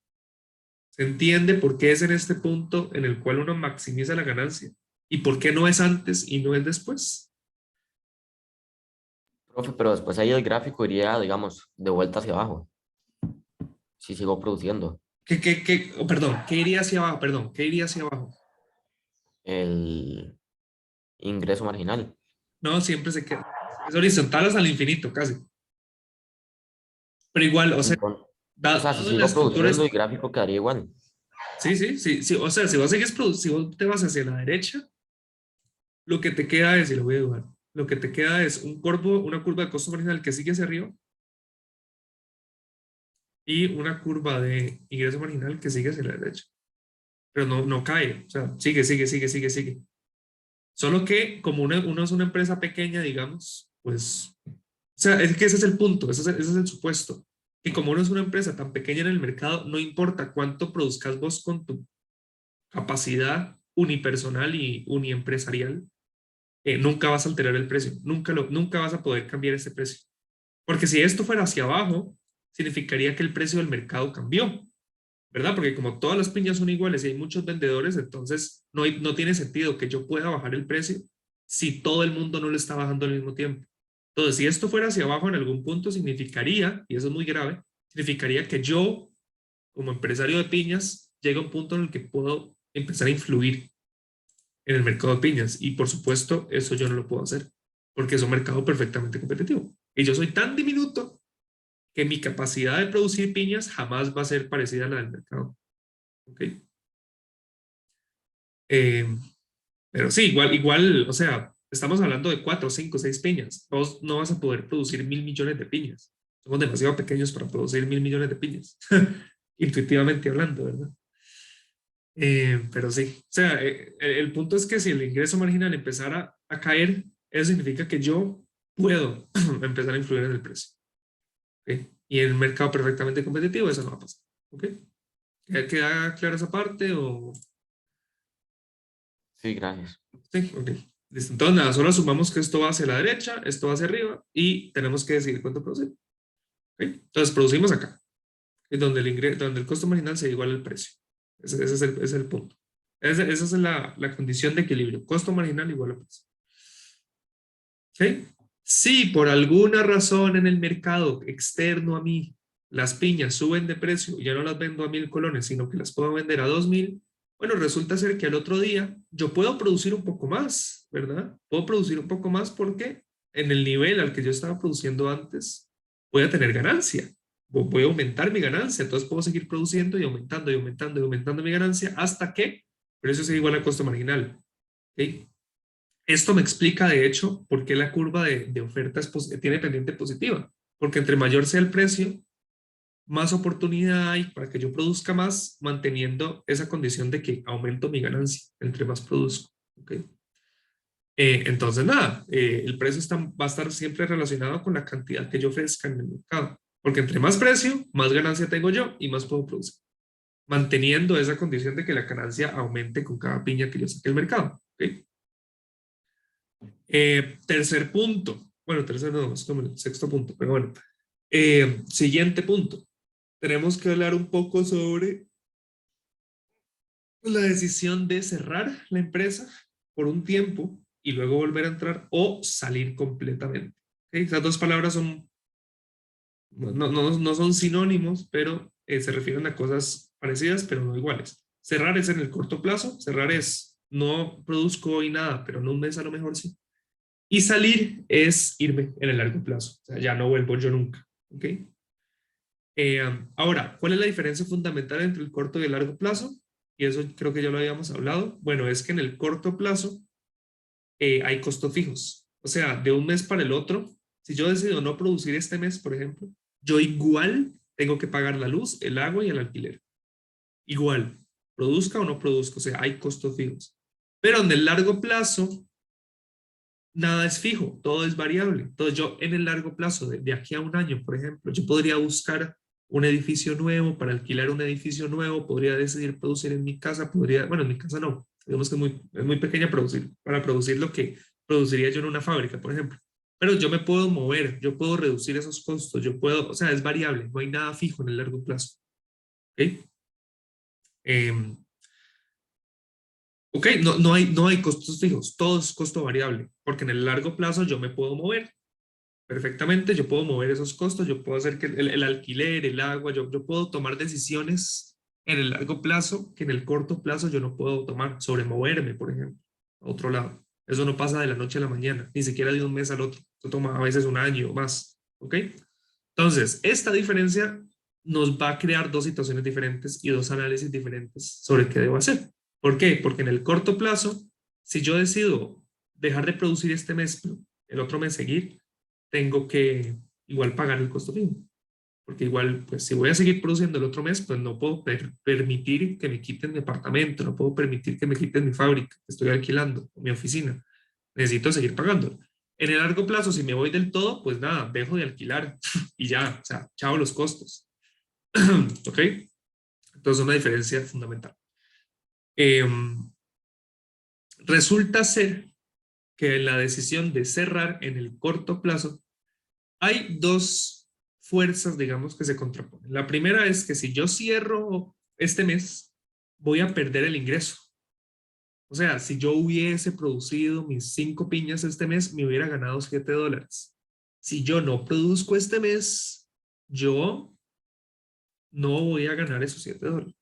¿Se entiende por qué es en este punto en el cual uno maximiza la ganancia? ¿Y por qué no es antes y no es después? Profe, pero después ahí el gráfico iría, digamos, de vuelta hacia abajo, si sigo produciendo. Perdón, ¿qué iría hacia abajo? Perdón, ¿qué iría hacia abajo? El ingreso marginal. No, siempre se queda. Es horizontal hasta el infinito, casi. Pero igual, o sea, O sea, si dado en la sigo estructura, produciendo, el gráfico quedaría igual. sí, o sea, si vos sigues si vos te vas hacia la derecha, lo que te queda es, y lo voy a dibujar, lo que te queda es una curva de costo marginal que sigue hacia arriba y una curva de ingreso marginal que sigue hacia la derecha. Pero no cae, o sea, sigue. Solo que como uno es una empresa pequeña, digamos, pues, o sea, es que ese es el punto, ese es el supuesto. Que como uno es una empresa tan pequeña en el mercado, no importa cuánto produzcas vos con tu capacidad unipersonal y uniempresarial, nunca vas a alterar el precio, nunca vas a poder cambiar ese precio. Porque si esto fuera hacia abajo, significaría que el precio del mercado cambió, ¿verdad? Porque como todas las piñas son iguales y hay muchos vendedores, entonces no tiene sentido que yo pueda bajar el precio si todo el mundo no lo está bajando al mismo tiempo. Entonces, si esto fuera hacia abajo en algún punto, significaría, y eso es muy grave, significaría que yo, como empresario de piñas, llega a un punto en el que puedo empezar a influir en el mercado de piñas. Y por supuesto, eso yo no lo puedo hacer, porque es un mercado perfectamente competitivo. Y yo soy tan diminuto que mi capacidad de producir piñas jamás va a ser parecida a la del mercado. ¿Ok? Pero sí, igual, o sea, estamos hablando de 4, 5, 6 piñas. Vos no vas a poder producir 1.000 millones de piñas. Somos demasiado pequeños para producir 1.000 millones de piñas. Intuitivamente hablando, ¿verdad? Pero sí, o sea, el punto es que si el ingreso marginal empezara a caer, eso significa que yo puedo empezar a influir en el precio. ¿Okay? Y en un mercado perfectamente competitivo eso no va a pasar. ¿Ok? ¿Queda clara esa parte o...? Sí, gracias. Sí, ok. Listo. Entonces, nada, solo sumamos que esto va hacia la derecha, esto va hacia arriba y tenemos que decidir cuánto producir. ¿Okay? Entonces, producimos acá, donde donde el costo marginal se iguala al precio. Ese es el punto. Esa es la condición de equilibrio. Costo marginal igual al precio. ¿Okay? Si por alguna razón en el mercado externo a mí las piñas suben de precio y ya no las vendo a 1.000 colones, sino que las puedo vender a 2.000, bueno, resulta ser que al otro día yo puedo producir un poco más, ¿verdad? Puedo producir un poco más porque en el nivel al que yo estaba produciendo antes voy a tener ganancia. Voy a aumentar mi ganancia, entonces puedo seguir produciendo y aumentando y aumentando y aumentando mi ganancia hasta que el precio sea igual al costo marginal. ¿Okay? Esto me explica, de hecho, por qué la curva de oferta tiene pendiente positiva. Porque entre mayor sea el precio, más oportunidad hay para que yo produzca más, manteniendo esa condición de que aumento mi ganancia entre más produzco. ¿Okay? Entonces, nada, el precio va a estar siempre relacionado con la cantidad que yo ofrezca en el mercado. Porque entre más precio, más ganancia tengo yo y más puedo producir. Manteniendo esa condición de que la ganancia aumente con cada piña que yo saque del mercado. ¿Okay? Tercer punto. Bueno, tercer no, es como el sexto punto, pero bueno. Siguiente punto. Tenemos que hablar un poco sobre la decisión de cerrar la empresa por un tiempo y luego volver a entrar o salir completamente. ¿Okay? Esas dos palabras no son sinónimos, pero se refieren a cosas parecidas, pero no iguales. Cerrar es en el corto plazo, cerrar es no produzco hoy nada, pero en un mes a lo mejor sí. Y salir es irme en el largo plazo. O sea, ya no vuelvo yo nunca. ¿Ok? Ahora, ¿cuál es la diferencia fundamental entre el corto y el largo plazo? Y eso creo que ya lo habíamos hablado. Bueno, es que en el corto plazo hay costos fijos. O sea, de un mes para el otro, si yo decido no producir este mes, por ejemplo, yo igual tengo que pagar la luz, el agua y el alquiler. Igual, produzca o no produzca, o sea, hay costos fijos. Pero en el largo plazo, nada es fijo, todo es variable. Entonces yo en el largo plazo, de aquí a un año, por ejemplo, yo podría buscar un edificio nuevo, para alquilar un edificio nuevo, podría decidir producir en mi casa, podría, bueno, en mi casa no, digamos que es muy pequeña para producir lo que produciría yo en una fábrica, por ejemplo. Pero yo me puedo mover, yo puedo reducir esos costos, yo puedo, o sea, es variable, no hay nada fijo en el largo plazo. ¿Ok? Ok, no hay costos fijos, todo es costo variable, porque en el largo plazo yo me puedo mover perfectamente, yo puedo mover esos costos, yo puedo hacer que el alquiler, el agua, yo puedo tomar decisiones en el largo plazo que en el corto plazo yo no puedo tomar, sobre moverme, por ejemplo, a otro lado. Eso no pasa de la noche a la mañana, ni siquiera de un mes al otro, eso toma a veces un año o más, ¿ok? Entonces, esta diferencia nos va a crear dos situaciones diferentes y dos análisis diferentes sobre qué debo hacer. ¿Por qué? Porque en el corto plazo, si yo decido dejar de producir este mes, pero el otro mes seguir, tengo que igual pagar el costo fijo. Porque igual, pues si voy a seguir produciendo el otro mes, pues no puedo permitir que me quiten mi apartamento, no puedo permitir que me quiten mi fábrica que estoy alquilando, o mi oficina. Necesito seguir pagando. En el largo plazo, si me voy del todo, pues nada, dejo de alquilar y ya, o sea, chao los costos. ¿Ok? Entonces, una diferencia fundamental. Resulta ser que en la decisión de cerrar en el corto plazo hay dos fuerzas, digamos, que se contraponen. La primera es que si yo cierro este mes, voy a perder el ingreso. O sea, si yo hubiese producido mis 5 piñas este mes, me hubiera ganado $7. Si yo no produzco este mes, yo no voy a ganar esos $7.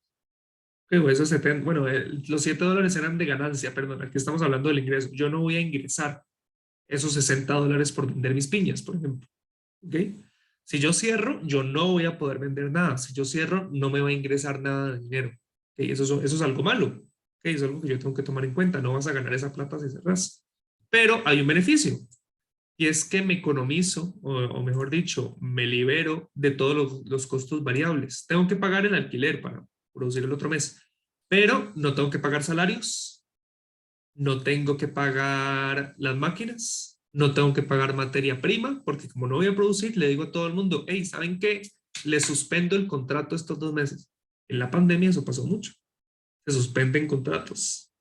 Okay, esos 70, bueno, los $7 eran de ganancia, perdón, aquí estamos hablando del ingreso. Yo no voy a ingresar esos $60 por vender mis piñas, por ejemplo. ¿Ok? Si yo cierro, yo no voy a poder vender nada. Si yo cierro, no me va a ingresar nada de dinero. ¿Ok? Eso es algo malo. ¿Ok? Eso es algo que yo tengo que tomar en cuenta. No vas a ganar esa plata si cerras. Pero hay un beneficio. Y es que me economizo, o mejor dicho, me libero de todos los costos variables. Tengo que pagar el alquiler para producir el otro mes. Pero no tengo que pagar salarios. No tengo que pagar las máquinas, no tengo que pagar materia prima, porque como no voy a producir, le digo a todo el mundo, hey, ¿saben qué? Le suspendo el contrato estos 2 meses. En la pandemia eso pasó mucho. Se suspenden contratos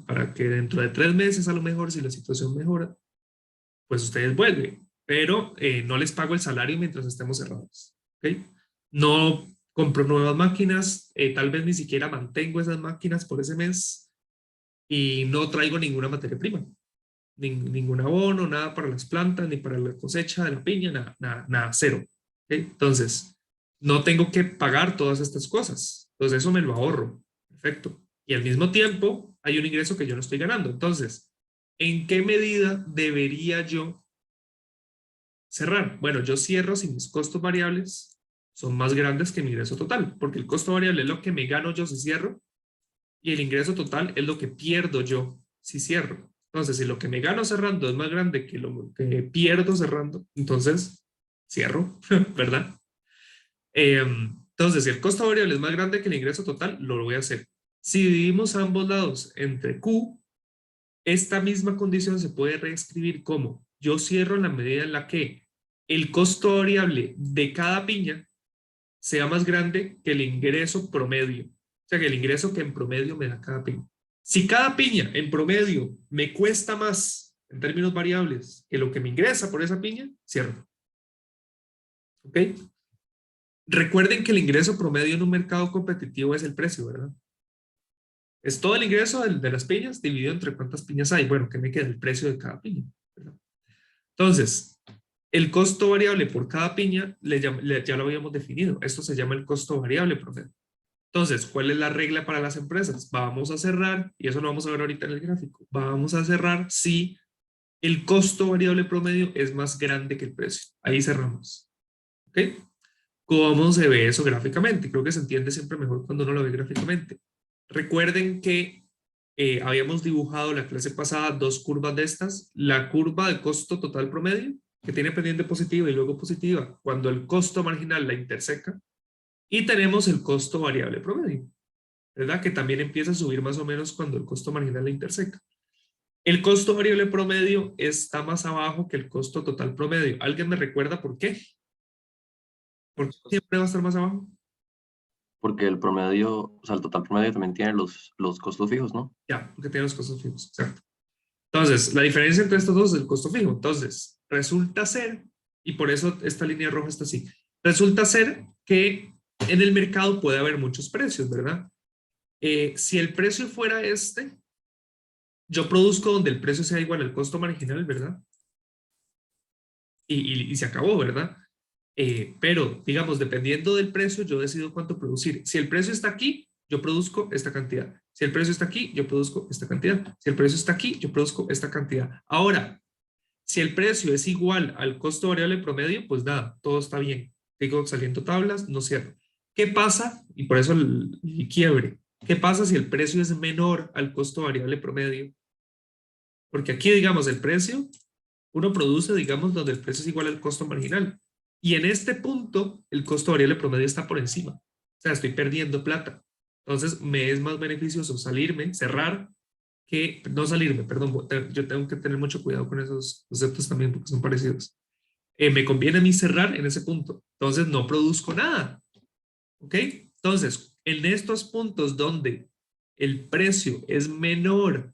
para que dentro de 3 meses, a lo mejor, si la situación mejora, pues ustedes vuelven, pero no les pago el salario mientras estemos cerrados. ¿Ok? No compro nuevas máquinas, tal vez ni siquiera mantengo esas máquinas por ese mes y no traigo ninguna materia prima, ningún abono, nada para las plantas, ni para la cosecha de la piña, nada, cero. ¿Okay? Entonces, no tengo que pagar todas estas cosas. Entonces, eso me lo ahorro. Perfecto. Y al mismo tiempo, hay un ingreso que yo no estoy ganando. Entonces, ¿en qué medida debería yo cerrar? Bueno, yo cierro si mis costos variables son más grandes que mi ingreso total, porque el costo variable es lo que me gano yo si cierro y el ingreso total es lo que pierdo yo si cierro. Entonces, si lo que me gano cerrando es más grande que lo que pierdo cerrando, entonces cierro, ¿verdad? Entonces, si el costo variable es más grande que el ingreso total, lo voy a hacer. Si dividimos ambos lados entre Q, esta misma condición se puede reescribir como yo cierro en la medida en la que el costo variable de cada piña sea más grande que el ingreso promedio. O sea, que el ingreso que en promedio me da cada piña. Si cada piña en promedio me cuesta más en términos variables que lo que me ingresa por esa piña, cierro. ¿Ok? Recuerden que el ingreso promedio en un mercado competitivo es el precio, ¿verdad? Es todo el ingreso de las piñas dividido entre cuántas piñas hay. Bueno, ¿qué me queda? El precio de cada piña, ¿verdad? Entonces, el costo variable por cada piña ya lo habíamos definido. Esto se llama el costo variable promedio. Entonces, ¿cuál es la regla para las empresas? Vamos a cerrar, y eso lo vamos a ver ahorita en el gráfico, vamos a cerrar si el costo variable promedio es más grande que el precio. Ahí cerramos. ¿Ok? ¿Cómo se ve eso gráficamente? Creo que se entiende siempre mejor cuando uno lo ve gráficamente. Recuerden que habíamos dibujado la clase pasada dos curvas de estas. La curva de costo total promedio, que tiene pendiente positiva y luego positiva, cuando el costo marginal la interseca. Y tenemos el costo variable promedio, ¿verdad? Que también empieza a subir más o menos cuando el costo marginal la interseca. El costo variable promedio está más abajo que el costo total promedio. ¿Alguien me recuerda por qué? ¿Por qué siempre va a estar más abajo? Porque el promedio, o sea, el total promedio también tiene los costos fijos, ¿no? Ya, porque tiene los costos fijos, exacto. Entonces, la diferencia entre estos dos es el costo fijo. Entonces, resulta ser, y por eso esta línea roja está así, resulta ser que en el mercado puede haber muchos precios, ¿verdad? Si el precio fuera este, yo produzco donde el precio sea igual al costo marginal, ¿verdad? Y se acabó, ¿verdad? Pero, digamos, dependiendo del precio, yo decido cuánto producir. Si el precio está aquí, yo produzco esta cantidad. Si el precio está aquí, yo produzco esta cantidad. Si el precio está aquí, yo produzco esta cantidad. Ahora, si el precio es igual al costo variable promedio, pues nada, todo está bien. Digo, saliendo tablas, no cierro. ¿Qué pasa? Y por eso el quiebre. ¿Qué pasa si el precio es menor al costo variable promedio? Porque aquí, digamos, el precio, uno produce, digamos, donde el precio es igual al costo marginal. Y en este punto, el costo variable promedio está por encima. O sea, estoy perdiendo plata. Entonces, me es más beneficioso salirme, cerrar, que no salirme, perdón. Yo tengo que tener mucho cuidado con esos conceptos también porque son parecidos. Me conviene a mí cerrar en ese punto. Entonces, no produzco nada. ¿Ok? Entonces, en estos puntos donde el precio es menor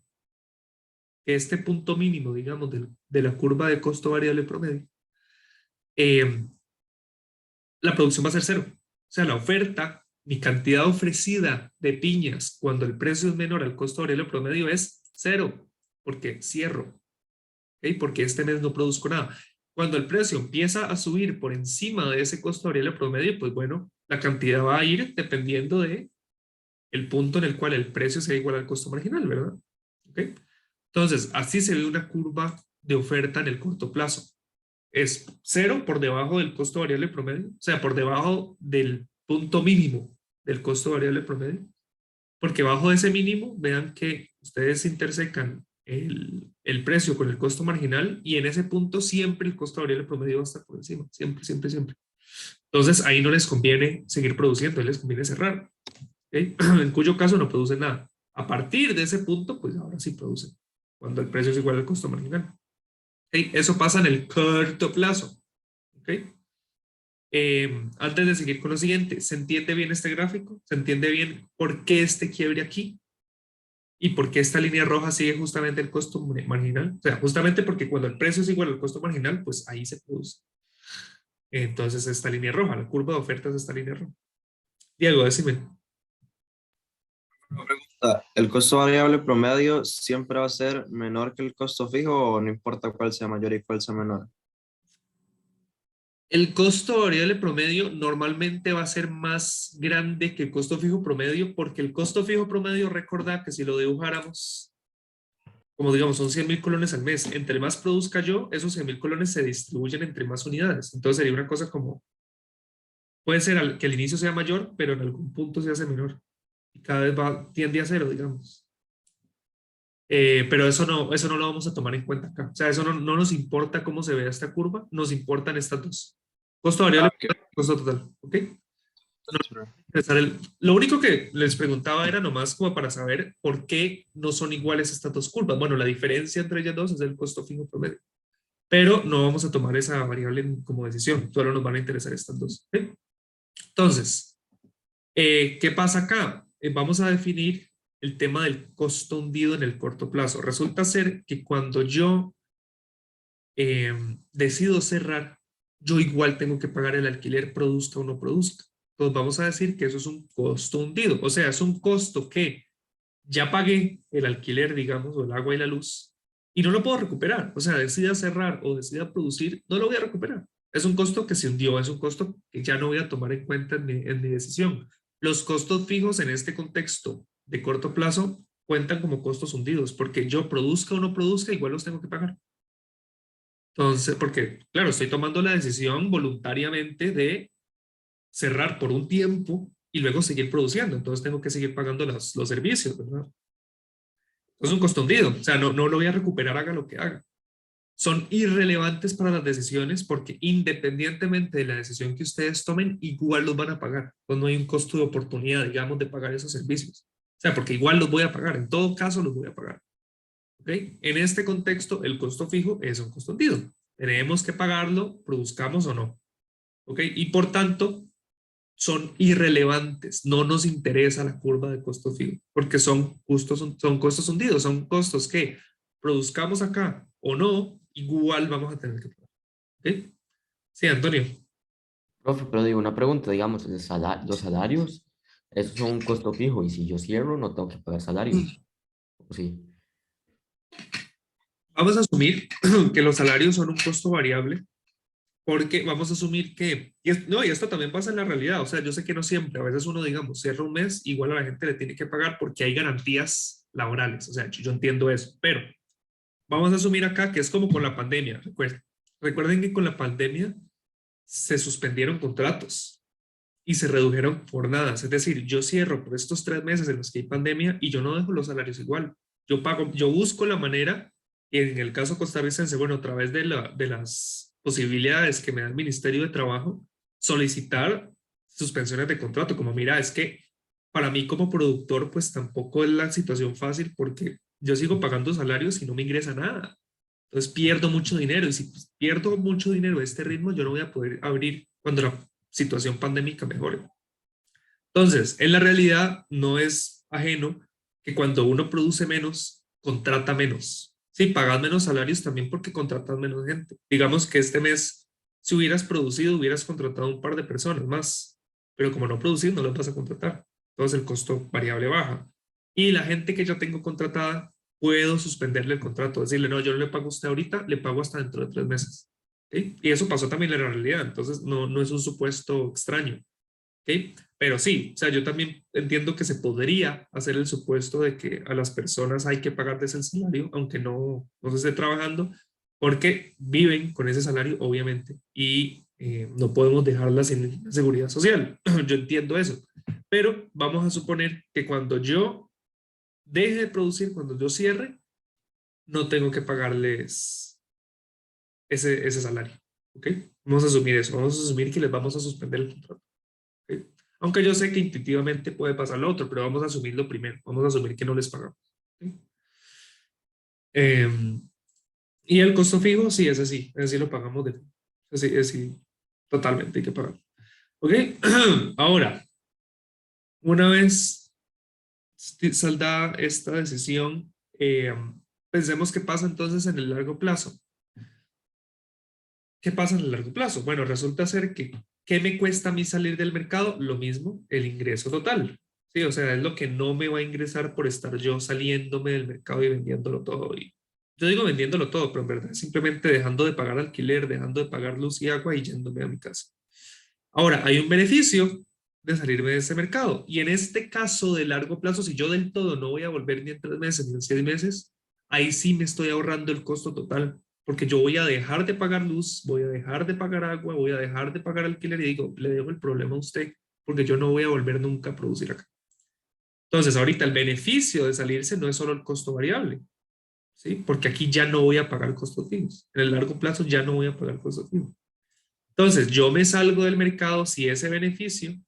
que este punto mínimo, digamos, de la curva de costo variable promedio, la producción va a ser cero. O sea, la oferta, mi cantidad ofrecida de piñas cuando el precio es menor al costo variable promedio es cero, porque cierro. ¿Okay? Porque este mes no produzco nada. Cuando el precio empieza a subir por encima de ese costo variable promedio, pues bueno, la cantidad va a ir dependiendo de el punto en el cual el precio sea igual al costo marginal, ¿verdad? ¿Okay? Entonces, así se ve una curva de oferta en el corto plazo. Es cero por debajo del costo variable promedio, o sea, por debajo del punto mínimo del costo variable promedio, porque bajo ese mínimo, vean que ustedes intersecan el precio con el costo marginal y en ese punto siempre el costo variable promedio va a estar por encima, siempre, siempre, siempre. Entonces ahí no les conviene seguir produciendo, ahí les conviene cerrar, ¿okay? En cuyo caso no producen nada. A partir de ese punto, pues ahora sí producen, cuando el precio es igual al costo marginal. ¿Okay? Eso pasa en el corto plazo. ¿Okay? Antes de seguir con lo siguiente, ¿se entiende bien este gráfico? ¿Se entiende bien por qué este quiebre aquí? ¿Y por qué esta línea roja sigue justamente el costo marginal? O sea, justamente porque cuando el precio es igual al costo marginal, pues ahí se produce. Entonces esta línea roja, la curva de ofertas de esta línea roja. Diego, decime. ¿El costo variable promedio siempre va a ser menor que el costo fijo o no importa cuál sea mayor y cuál sea menor? El costo variable promedio normalmente va a ser más grande que el costo fijo promedio porque el costo fijo promedio, recordad que si lo dibujáramos, como digamos, son 100.000 colones al mes, entre más produzca yo, esos 100.000 colones se distribuyen entre más unidades. Entonces sería una cosa como, puede ser que al inicio sea mayor, pero en algún punto se hace menor. Y cada vez tiende a cero, digamos. Pero eso no lo vamos a tomar en cuenta acá. O sea, eso no nos importa cómo se vea esta curva, nos importan estas dos. Costo variable, costo total, ¿ok? Lo único que les preguntaba era nomás como para saber por qué no son iguales estas dos curvas. Bueno, la diferencia entre ellas dos es el costo fijo promedio. Pero no vamos a tomar esa variable como decisión, solo nos van a interesar estas dos. ¿Okay? Entonces, ¿qué pasa acá? Vamos a definir el tema del costo hundido en el corto plazo. Resulta ser que cuando yo decido cerrar, yo igual tengo que pagar el alquiler, produzca o no produzca. Entonces vamos a decir que eso es un costo hundido. O sea, es un costo que ya pagué el alquiler, digamos, o el agua y la luz, y no lo puedo recuperar. O sea, decida cerrar o decida producir, no lo voy a recuperar. Es un costo que se hundió, es un costo que ya no voy a tomar en cuenta en mi decisión. Los costos fijos en este contexto de corto plazo cuentan como costos hundidos, porque yo produzca o no produzca, igual los tengo que pagar. Entonces, porque, claro, estoy tomando la decisión voluntariamente de cerrar por un tiempo y luego seguir produciendo. Entonces tengo que seguir pagando los servicios, ¿verdad? Es un costo hundido. O sea, no lo voy a recuperar, haga lo que haga. Son irrelevantes para las decisiones porque independientemente de la decisión que ustedes tomen, igual los van a pagar. Entonces no hay un costo de oportunidad, digamos, de pagar esos servicios. O sea, porque igual los voy a pagar. En todo caso, los voy a pagar. ¿Ok? En este contexto, el costo fijo es un costo hundido. Tenemos que pagarlo, produzcamos o no. ¿Ok? Y por tanto, son irrelevantes. No nos interesa la curva de costo fijo porque son costos hundidos. Son costos que produzcamos acá o no, igual vamos a tener que pagar. ¿Ok? Sí, Antonio. Profe, pero digo una pregunta, digamos, los salarios, esos son un costo fijo y si yo cierro no tengo que pagar salarios. ¿O sí? Vamos a asumir que los salarios son un costo variable porque vamos a asumir que, no, y esto también pasa en la realidad, o sea, yo sé que no siempre, a veces uno, digamos, cierra un mes, igual a la gente le tiene que pagar porque hay garantías laborales, o sea, yo entiendo eso, pero vamos a asumir acá que es como con la pandemia, recuerden que con la pandemia se suspendieron contratos y se redujeron jornadas, es decir, yo cierro por estos 3 meses en los que hay pandemia y yo no dejo los salarios igual, yo busco la manera, y en el caso costarricense, bueno, a través de las posibilidades que me da el Ministerio de Trabajo, solicitar suspensiones de contrato, como mira, es que para mí como productor, pues tampoco es la situación fácil porque yo sigo pagando salarios y no me ingresa nada. Entonces pierdo mucho dinero y si pierdo mucho dinero a este ritmo, yo no voy a poder abrir cuando la situación pandémica mejore. Entonces, en la realidad no es ajeno que cuando uno produce menos, contrata menos. Sí, pagas menos salarios también porque contratas menos gente. Digamos que este mes, si hubieras producido, hubieras contratado un par de personas más, pero como no producís, no las vas a contratar. Entonces el costo variable baja. Y la gente que yo tengo contratada, puedo suspenderle el contrato, decirle, no, yo no le pago a usted ahorita, le pago hasta dentro de 3 meses. ¿Okay? Y eso pasó también en la realidad, entonces no es un supuesto extraño. ¿Okay? Pero sí, o sea, yo también entiendo que se podría hacer el supuesto de que a las personas hay que pagarles el salario, aunque no se esté trabajando, porque viven con ese salario, obviamente, y no podemos dejarlas sin seguridad social. Yo entiendo eso, pero vamos a suponer que cuando yo deje de producir, cuando yo cierre, no tengo que pagarles ese salario. ¿Ok? Vamos a asumir eso, vamos a asumir que les vamos a suspender el contrato. ¿Okay? Aunque yo sé que intuitivamente puede pasar lo otro, pero vamos a asumirlo primero. Vamos a asumir que no les pagamos. ¿Okay? Y el costo fijo, sí, ese sí lo pagamos de ese totalmente hay que pagar. ¿Ok? Ahora, una vez saldada esta decisión, pensemos qué pasa entonces en el largo plazo. ¿Qué pasa en el largo plazo? Bueno, resulta ser que ¿qué me cuesta a mí salir del mercado? Lo mismo, el ingreso total. Sí, o sea, es lo que no me va a ingresar por estar yo saliéndome del mercado y vendiéndolo todo. Y yo digo vendiéndolo todo, pero en verdad simplemente dejando de pagar alquiler, dejando de pagar luz y agua y yéndome a mi casa. Ahora, hay un beneficio de salirme de ese mercado. Y en este caso de largo plazo, si yo del todo no voy a volver ni en 3 meses ni en 6 meses, ahí sí me estoy ahorrando el costo total. Porque yo voy a dejar de pagar luz, voy a dejar de pagar agua, voy a dejar de pagar alquiler y digo, le dejo el problema a usted porque yo no voy a volver nunca a producir acá. Entonces, ahorita el beneficio de salirse no es solo el costo variable, ¿sí? Porque aquí ya no voy a pagar costos fijos. En el largo plazo ya no voy a pagar costos fijos. Entonces, yo me salgo del mercado si ese beneficio,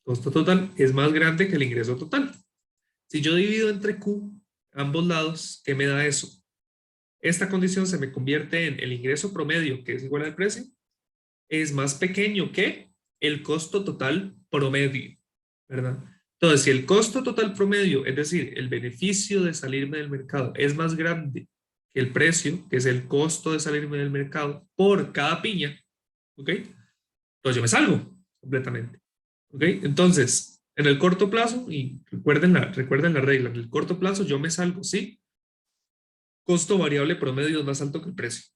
costo total, es más grande que el ingreso total. Si yo divido entre Q, ambos lados, ¿qué me da eso? Esta condición se me convierte en el ingreso promedio, que es igual al precio, es más pequeño que el costo total promedio, ¿verdad? Entonces, si el costo total promedio, es decir, el beneficio de salirme del mercado, es más grande que el precio, que es el costo de salirme del mercado por cada piña, ¿ok? Entonces yo me salgo completamente, ¿ok? Entonces, en el corto plazo, y recuerden la regla, en el corto plazo yo me salgo, ¿sí? Costo variable promedio es más alto que el precio.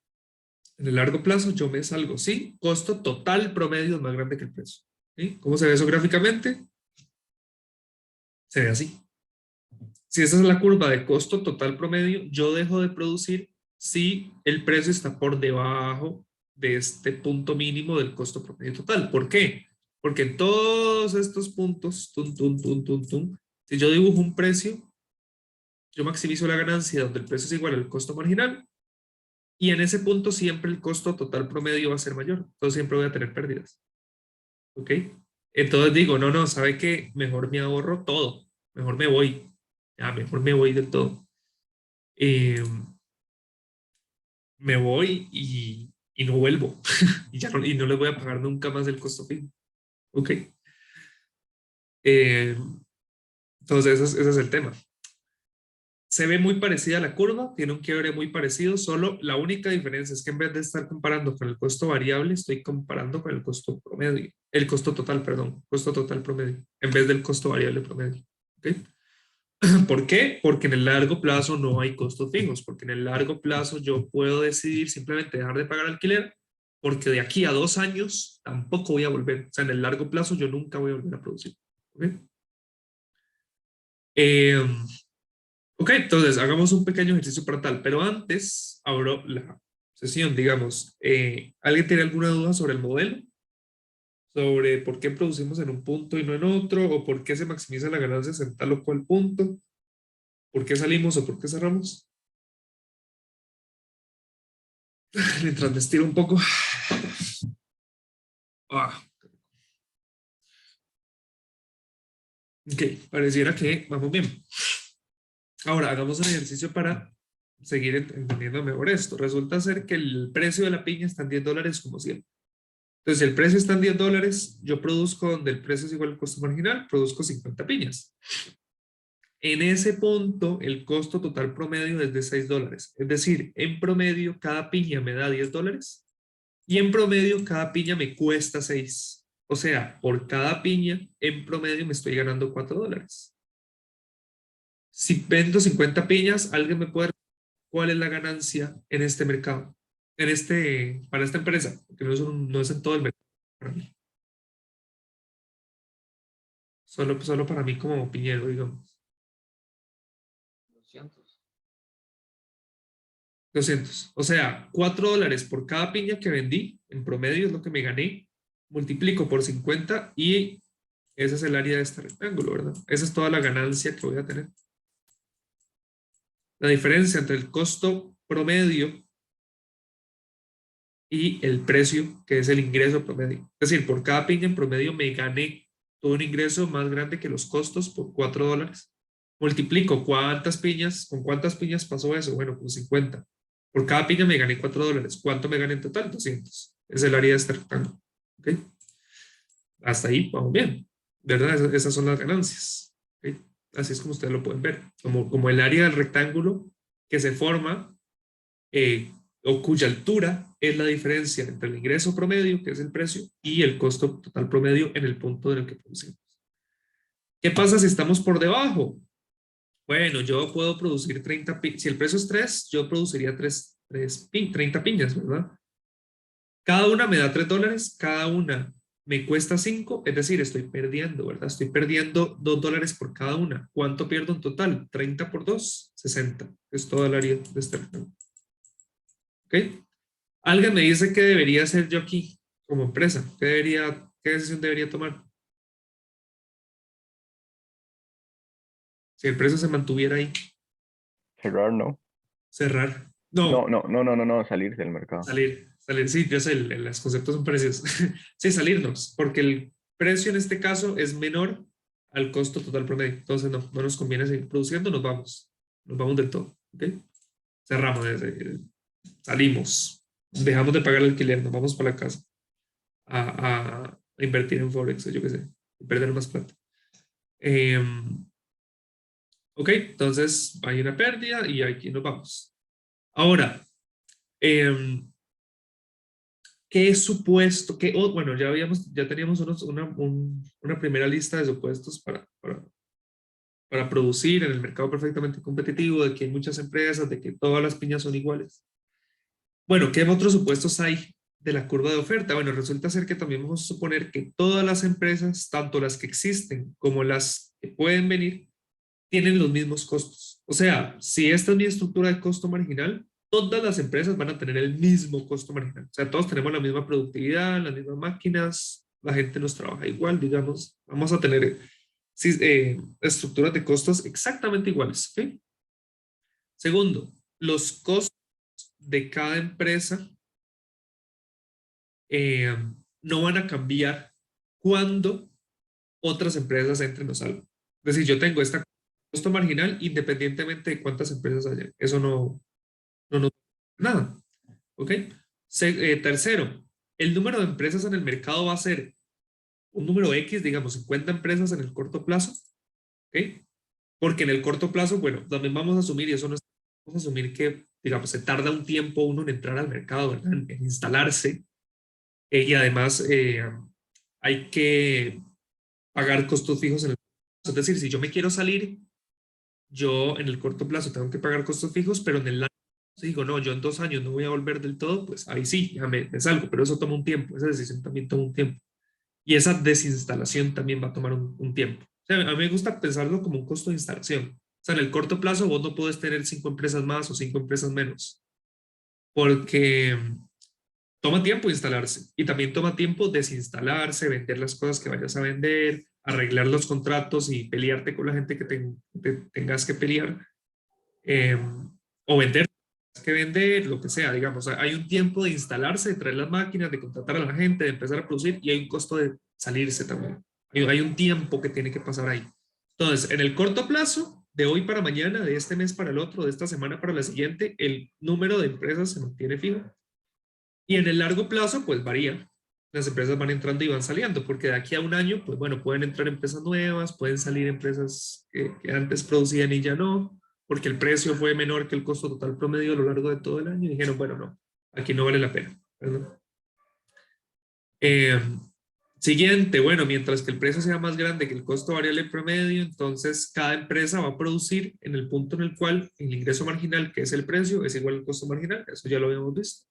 En el largo plazo yo me salgo, sí, costo total promedio es más grande que el precio. ¿Sí? ¿Cómo se ve eso gráficamente? Se ve así. Si esa es la curva de costo total promedio, yo dejo de producir si el precio está por debajo de este punto mínimo del costo promedio total. ¿Por qué? Porque en todos estos puntos, si yo dibujo un precio, yo maximizo la ganancia donde el precio es igual al costo marginal, y en ese punto siempre el costo total promedio va a ser mayor. Entonces siempre voy a tener pérdidas. ¿Ok? Entonces digo, no, ¿sabe qué? Mejor me ahorro todo. Mejor me voy. Ya, mejor me voy del todo. Me voy y no vuelvo. y no les voy a pagar nunca más el costo fijo. ¿Ok? Entonces ese es el tema. Se ve muy parecida a la curva, tiene un quiebre muy parecido, solo la única diferencia es que en vez de estar comparando con el costo variable, estoy comparando con el costo promedio, el costo total, perdón, costo total promedio, en vez del costo variable promedio. ¿Okay? ¿Por qué? Porque en el largo plazo no hay costos fijos, porque en el largo plazo yo puedo decidir simplemente dejar de pagar alquiler, porque de aquí a 2 años tampoco voy a volver, o sea, en el largo plazo yo nunca voy a volver a producir. ¿Okay? Ok, entonces hagamos un pequeño ejercicio para tal, pero antes abro la sesión, digamos. ¿Alguien tiene alguna duda sobre el modelo? ¿Sobre por qué producimos en un punto y no en otro? ¿O por qué se maximiza la ganancia en tal o cual punto? ¿Por qué salimos o por qué cerramos? Mientras me estiro un poco. Ah. Ok, pareciera que vamos bien. Ahora, hagamos un ejercicio para seguir entendiendo mejor esto. Resulta ser que el precio de la piña está en $10 como siempre. Entonces, si el precio está en $10, yo produzco donde el precio es igual al costo marginal, produzco 50 piñas. En ese punto, el costo total promedio es de $6. Es decir, en promedio, cada piña me da $10 y en promedio, cada piña me cuesta 6. O sea, por cada piña, en promedio me estoy ganando $4. Si vendo 50 piñas, ¿alguien me puede decir cuál es la ganancia en este mercado? Para esta empresa, porque no es en todo el mercado. Para mí. Solo para mí como piñero, digamos. 200. 200. O sea, $4 por cada piña que vendí, en promedio es lo que me gané, multiplico por 50 y ese es el área de este rectángulo, ¿verdad? Esa es toda la ganancia que voy a tener. La diferencia entre el costo promedio y el precio, que es el ingreso promedio. Es decir, por cada piña en promedio me gané todo un ingreso más grande que los costos por $4. Multiplico cuántas piñas, con cuántas piñas pasó eso. Bueno, con 50. Por cada piña me gané $4. ¿Cuánto me gané en total? 200. Es el área de este rectángulo. ¿Ok? Hasta ahí vamos bien. ¿Verdad? Esas son las ganancias. ¿Ok? Así es como ustedes lo pueden ver. Como el área del rectángulo que se forma o cuya altura es la diferencia entre el ingreso promedio, que es el precio, y el costo total promedio en el punto en el que producimos. ¿Qué pasa si estamos por debajo? Bueno, yo puedo producir 30 piñas. Si el precio es 3, yo produciría 30 piñas, ¿verdad? Cada una me da $3, cada una me cuesta 5, es decir, estoy perdiendo, ¿verdad? Estoy perdiendo $2 por cada una. ¿Cuánto pierdo en total? 30 por 2, 60. Es todo el área de este rectángulo. ¿Ok? Alguien me dice qué debería hacer yo aquí como empresa. ¿Qué decisión debería tomar? Si el precio se mantuviera ahí, Cerrar, ¿no? cerrar. No, salirse del mercado. Salir. Sí, yo sé, los conceptos son parecidos. Sí, salirnos, porque el precio en este caso es menor al costo total promedio. Entonces no nos conviene seguir produciendo, nos vamos del todo. ¿Ok? Cerramos, salimos, dejamos de pagar el alquiler, nos vamos para la casa a invertir en Forex, yo qué sé, y perder más plata. Ok, entonces hay una pérdida y aquí nos vamos. Ahora, ¿qué supuesto? Bueno, ya teníamos una primera lista de supuestos para producir en el mercado perfectamente competitivo, de que hay muchas empresas, de que todas las piñas son iguales. Bueno, ¿qué otros supuestos hay de la curva de oferta? Bueno, resulta ser que también vamos a suponer que todas las empresas, tanto las que existen como las que pueden venir, tienen los mismos costos. O sea, si esta es mi estructura de costo marginal, todas las empresas van a tener el mismo costo marginal. O sea, todos tenemos la misma productividad, las mismas máquinas, la gente nos trabaja igual, digamos, vamos a tener estructuras de costos exactamente iguales, ¿ok? Segundo, los costos de cada empresa no van a cambiar cuando otras empresas entren o salgan. Es decir, yo tengo este costo marginal independientemente de cuántas empresas haya. Eso no nada. ¿Ok? Tercero, el número de empresas en el mercado va a ser un número X, digamos, 50 empresas en el corto plazo. ¿Ok? Porque en el corto plazo, bueno, también vamos a asumir, y eso no es, vamos a asumir que, digamos, se tarda un tiempo uno en entrar al mercado, ¿verdad? En instalarse. Y además hay que pagar costos fijos en el. Es decir, si yo me quiero salir, yo en el corto plazo tengo que pagar costos fijos, pero en el largo, si digo, no, yo en 2 años no voy a volver del todo, pues ahí sí, ya me salgo, pero eso toma un tiempo, esa decisión también toma un tiempo. Y esa desinstalación también va a tomar un tiempo. O sea, a mí me gusta pensarlo como un costo de instalación. O sea, en el corto plazo vos no puedes tener 5 empresas más o 5 empresas menos, porque toma tiempo instalarse y también toma tiempo desinstalarse, vender las cosas que vayas a vender, arreglar los contratos y pelearte con la gente que tengas que pelear, o vender que vender, lo que sea, digamos. Hay un tiempo de instalarse, de traer las máquinas, de contratar a la gente, de empezar a producir, y hay un costo de salirse también. Hay un tiempo que tiene que pasar ahí. Entonces, en el corto plazo, de hoy para mañana, de este mes para el otro, de esta semana para la siguiente, el número de empresas se mantiene fijo. Y en el largo plazo, pues varía. Las empresas van entrando y van saliendo, porque de aquí a un año, pues bueno, pueden entrar empresas nuevas, pueden salir empresas que antes producían y ya no, porque el precio fue menor que el costo total promedio a lo largo de todo el año y dijeron, bueno, no, aquí no vale la pena. ¿Verdad? Siguiente, bueno, mientras que el precio sea más grande que el costo variable promedio, entonces cada empresa va a producir en el punto en el cual el ingreso marginal, que es el precio, es igual al costo marginal, eso ya lo habíamos visto.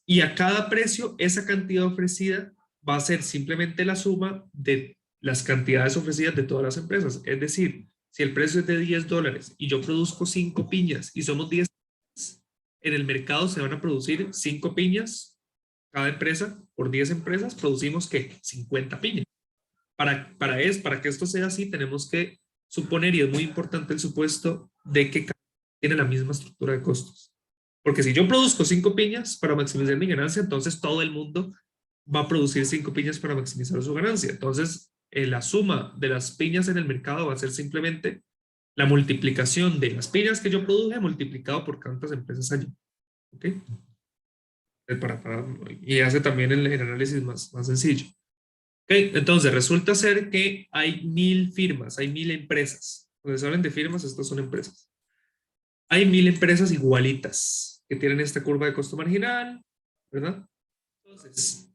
Y a cada precio, esa cantidad ofrecida va a ser simplemente la suma de las cantidades ofrecidas de todas las empresas. Es decir, si el precio es de $10 y yo produzco 5 piñas y somos 10, en el mercado se van a producir 5 piñas. Cada empresa, por 10 empresas, producimos ¿qué? 50 piñas. Para que esto sea así, tenemos que suponer, y es muy importante el supuesto, de que cada tiene la misma estructura de costos. Porque si yo produzco 5 piñas para maximizar mi ganancia, entonces todo el mundo va a producir 5 piñas para maximizar su ganancia. Entonces, la suma de las piñas en el mercado va a ser simplemente la multiplicación de las piñas que yo produje multiplicado por cuántas empresas hay. ¿Ok? Y hace también el análisis más sencillo. ¿Ok? Entonces, resulta ser que hay 1000 firmas, hay 1000 empresas. Cuando se hablan de firmas, estas son empresas. Hay 1000 empresas igualitas que tienen esta curva de costo marginal, ¿verdad? Entonces,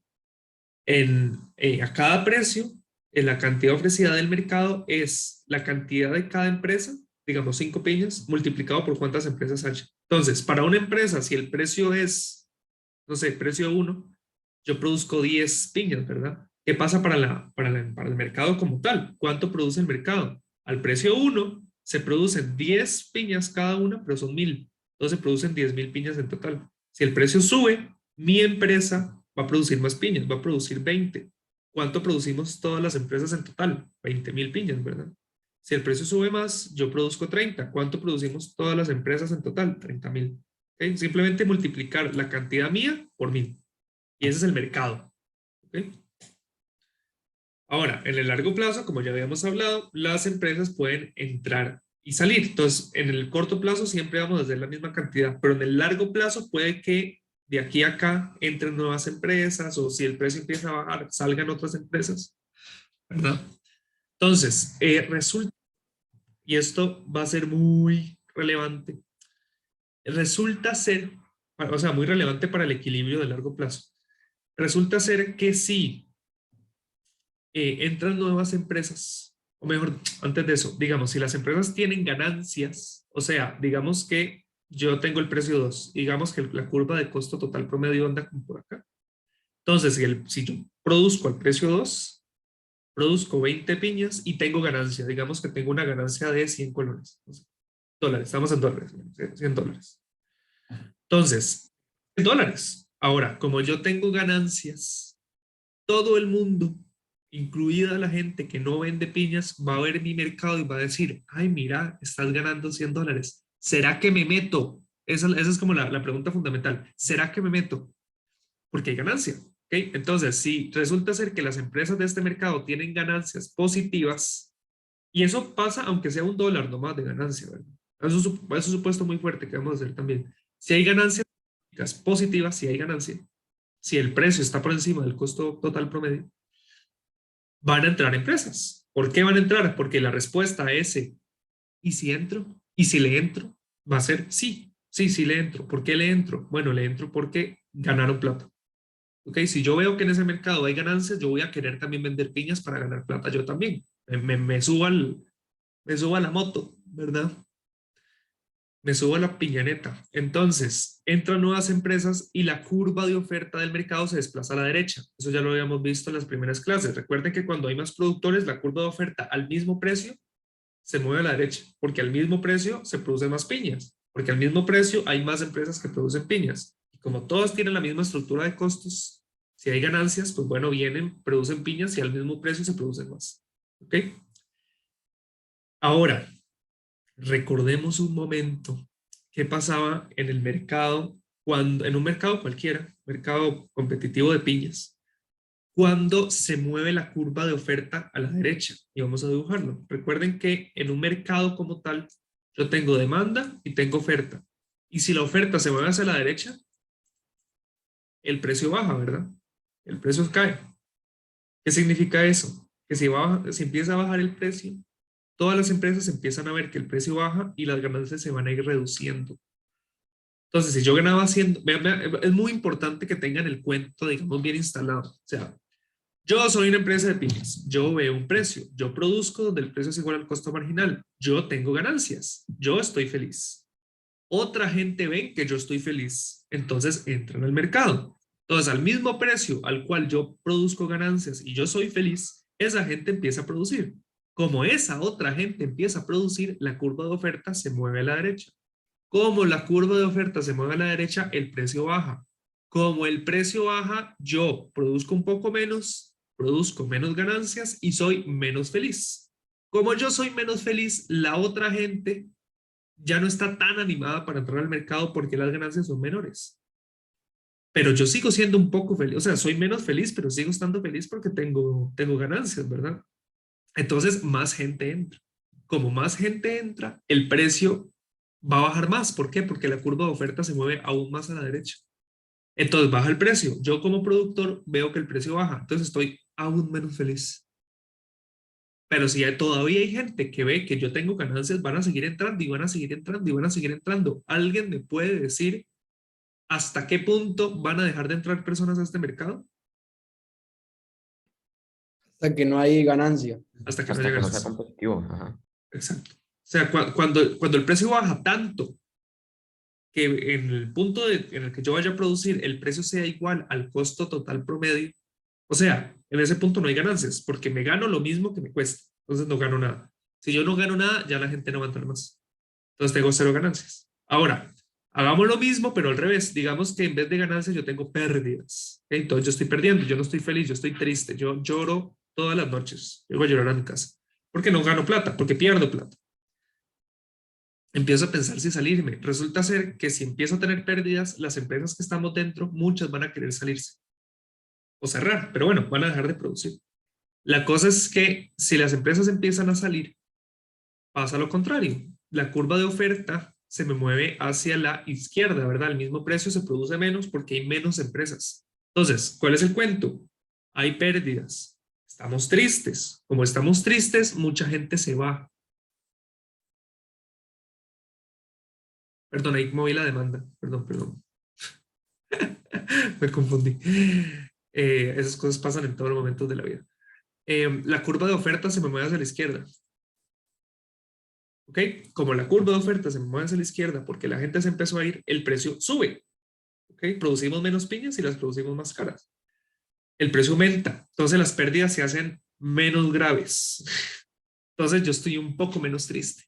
a cada precio, en la cantidad ofrecida del mercado es la cantidad de cada empresa, digamos 5 piñas, multiplicado por cuántas empresas hay. Entonces, para una empresa, si el precio es, no sé, precio 1, yo produzco 10 piñas, ¿verdad? ¿Qué pasa para el mercado como tal? ¿Cuánto produce el mercado? Al precio 1 se producen 10 piñas cada una, pero son 1000. Entonces se producen 10.000 piñas en total. Si el precio sube, mi empresa va a producir más piñas, va a producir 20. ¿Cuánto producimos todas las empresas en total? 20.000 piñas, ¿verdad? Si el precio sube más, yo produzco 30. ¿Cuánto producimos todas las empresas en total? 30.000. ¿Okay? Simplemente multiplicar la cantidad mía por 1000. Y ese es el mercado. ¿Okay? Ahora, en el largo plazo, como ya habíamos hablado, las empresas pueden entrar y salir. Entonces, en el corto plazo siempre vamos a hacer la misma cantidad, pero en el largo plazo puede que de aquí a acá entren nuevas empresas, o si el precio empieza a bajar, salgan otras empresas, ¿verdad? Entonces, resulta, y esto va a ser muy relevante, resulta ser, o sea, muy relevante para el equilibrio de largo plazo. Resulta ser que si entran nuevas empresas, o mejor, antes de eso, digamos, si las empresas tienen ganancias, o sea, digamos que yo tengo el precio 2, digamos que la curva de costo total promedio anda como por acá. Entonces, si yo produzco al precio 2, produzco 20 piñas y tengo ganancia, digamos que tengo una ganancia de 100 colones, dólares, estamos en dólares, $100. Entonces, $100. Ahora, como yo tengo ganancias, todo el mundo, incluida la gente que no vende piñas, va a ver mi mercado y va a decir, ay, mira, estás ganando $100. ¿Será que me meto? Esa es como la pregunta fundamental. ¿Será que me meto? Porque hay ganancia. ¿Okay? Entonces, si resulta ser que las empresas de este mercado tienen ganancias positivas, y eso pasa aunque sea $1 nomás de ganancia, ¿verdad? Eso es un supuesto muy fuerte que vamos a hacer también. Si hay ganancias positivas, si hay ganancia, si el precio está por encima del costo total promedio, van a entrar empresas. ¿Por qué van a entrar? Porque la respuesta a ese, ¿y si entro? ¿Y si le entro? Va a ser sí, sí le entro. ¿Por qué le entro? Bueno, le entro porque ganaron plata. ¿Ok? Si yo veo que en ese mercado hay ganancias, yo voy a querer también vender piñas para ganar plata yo también. Me subo a la moto, ¿verdad? Me subo a la piñaneta. Entonces, entran nuevas empresas y la curva de oferta del mercado se desplaza a la derecha. Eso ya lo habíamos visto en las primeras clases. Recuerden que cuando hay más productores, la curva de oferta al mismo precio se mueve a la derecha, porque al mismo precio se producen más piñas, porque al mismo precio hay más empresas que producen piñas. Y como todas tienen la misma estructura de costos, si hay ganancias, pues bueno, vienen, producen piñas y al mismo precio se producen más. ¿Ok? Ahora, recordemos un momento qué pasaba en el mercado, en un mercado cualquiera, mercado competitivo de piñas, cuando se mueve la curva de oferta a la derecha. Y vamos a dibujarlo. Recuerden que en un mercado como tal, yo tengo demanda y tengo oferta. Y si la oferta se mueve hacia la derecha, el precio baja, ¿verdad? El precio cae. ¿Qué significa eso? Que si empieza a bajar el precio, todas las empresas empiezan a ver que el precio baja y las ganancias se van a ir reduciendo. Entonces, si yo ganaba haciendo, es muy importante que tengan el cuento, digamos, bien instalado. O sea, yo soy una empresa de piñas, yo veo un precio, yo produzco donde el precio es igual al costo marginal, yo tengo ganancias, yo estoy feliz. Otra gente ve que yo estoy feliz, entonces entran al mercado. Entonces, al mismo precio al cual yo produzco ganancias y yo soy feliz, esa gente empieza a producir. Como esa otra gente empieza a producir, la curva de oferta se mueve a la derecha. Como la curva de oferta se mueve a la derecha, el precio baja. Como el precio baja, yo produzco un poco menos, produzco menos ganancias y soy menos feliz. Como yo soy menos feliz, la otra gente ya no está tan animada para entrar al mercado porque las ganancias son menores. Pero yo sigo siendo un poco feliz, o sea, soy menos feliz, pero sigo estando feliz porque tengo ganancias, ¿verdad? Entonces, más gente entra. Como más gente entra, el precio va a bajar más. ¿Por qué? Porque la curva de oferta se mueve aún más a la derecha. Entonces baja el precio. Yo como productor veo que el precio baja, entonces estoy aún menos feliz. Pero si todavía hay gente que ve que yo tengo ganancias, van a seguir entrando y van a seguir entrando y van a seguir entrando. ¿Alguien me puede decir hasta qué punto van a dejar de entrar personas a este mercado? Hasta que no hay ganancia. Hasta que no Hasta haya que no sea ganancias. competitivo. Ajá. Exacto. O sea, cuando el precio baja tanto que en el punto en el que yo vaya a producir el precio sea igual al costo total promedio, o sea, en ese punto no hay ganancias, porque me gano lo mismo que me cuesta, entonces no gano nada. Si yo no gano nada, ya la gente no va a entrar más. Entonces tengo 0 ganancias. Ahora, hagamos lo mismo, pero al revés. Digamos que en vez de ganancias yo tengo pérdidas. ¿Okay? Entonces yo estoy perdiendo, yo no estoy feliz, yo estoy triste, yo lloro todas las noches. Yo voy a llorar a mi casa. Porque no gano plata, porque pierdo plata. Empiezo a pensar si salirme. Resulta ser que si empiezo a tener pérdidas, las empresas que estamos dentro, muchas van a querer salirse o cerrar, pero bueno, van a dejar de producir. La cosa es que si las empresas empiezan a salir, pasa lo contrario. La curva de oferta se me mueve hacia la izquierda, ¿verdad? El mismo precio se produce menos porque hay menos empresas. Entonces, ¿cuál es el cuento? Hay pérdidas. Estamos tristes. Como estamos tristes, mucha gente se va. Perdón, ahí moví la demanda. Perdón. Me confundí. Esas cosas pasan en todos los momentos de la vida. La curva de oferta se me mueve hacia la izquierda. ¿Ok? Como la curva de oferta se me mueve hacia la izquierda porque la gente se empezó a ir, el precio sube. ¿Ok? Producimos menos piñas y las producimos más caras. El precio aumenta. Entonces las pérdidas se hacen menos graves. Entonces yo estoy un poco menos triste.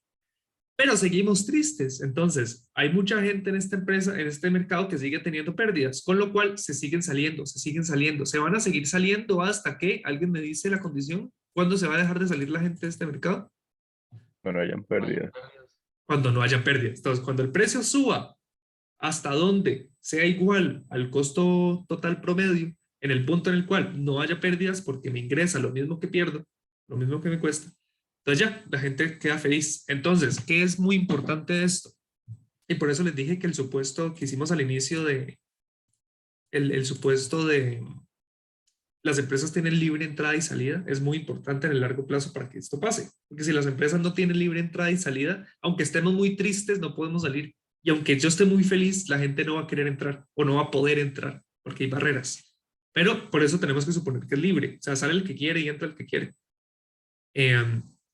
pero seguimos tristes. Entonces, hay mucha gente en esta empresa, en este mercado que sigue teniendo pérdidas, con lo cual se siguen saliendo, se van a seguir saliendo hasta que alguien me dice la condición. ¿Cuándo se va a dejar de salir la gente de este mercado? Bueno, hayan pérdidas. Cuando no haya pérdidas. Entonces, cuando el precio suba hasta donde sea igual al costo total promedio, en el punto en el cual no haya pérdidas porque me ingresa lo mismo que pierdo, lo mismo que me cuesta, entonces ya, la gente queda feliz. Entonces, ¿qué es muy importante de esto? Y por eso les dije que el supuesto que hicimos al inicio de, el supuesto de las empresas tienen libre entrada y salida, es muy importante en el largo plazo para que esto pase. Porque si las empresas no tienen libre entrada y salida, aunque estemos muy tristes, no podemos salir. Y aunque yo esté muy feliz, la gente no va a querer entrar o no va a poder entrar porque hay barreras. Pero por eso tenemos que suponer que es libre. O sea, sale el que quiere y entra el que quiere.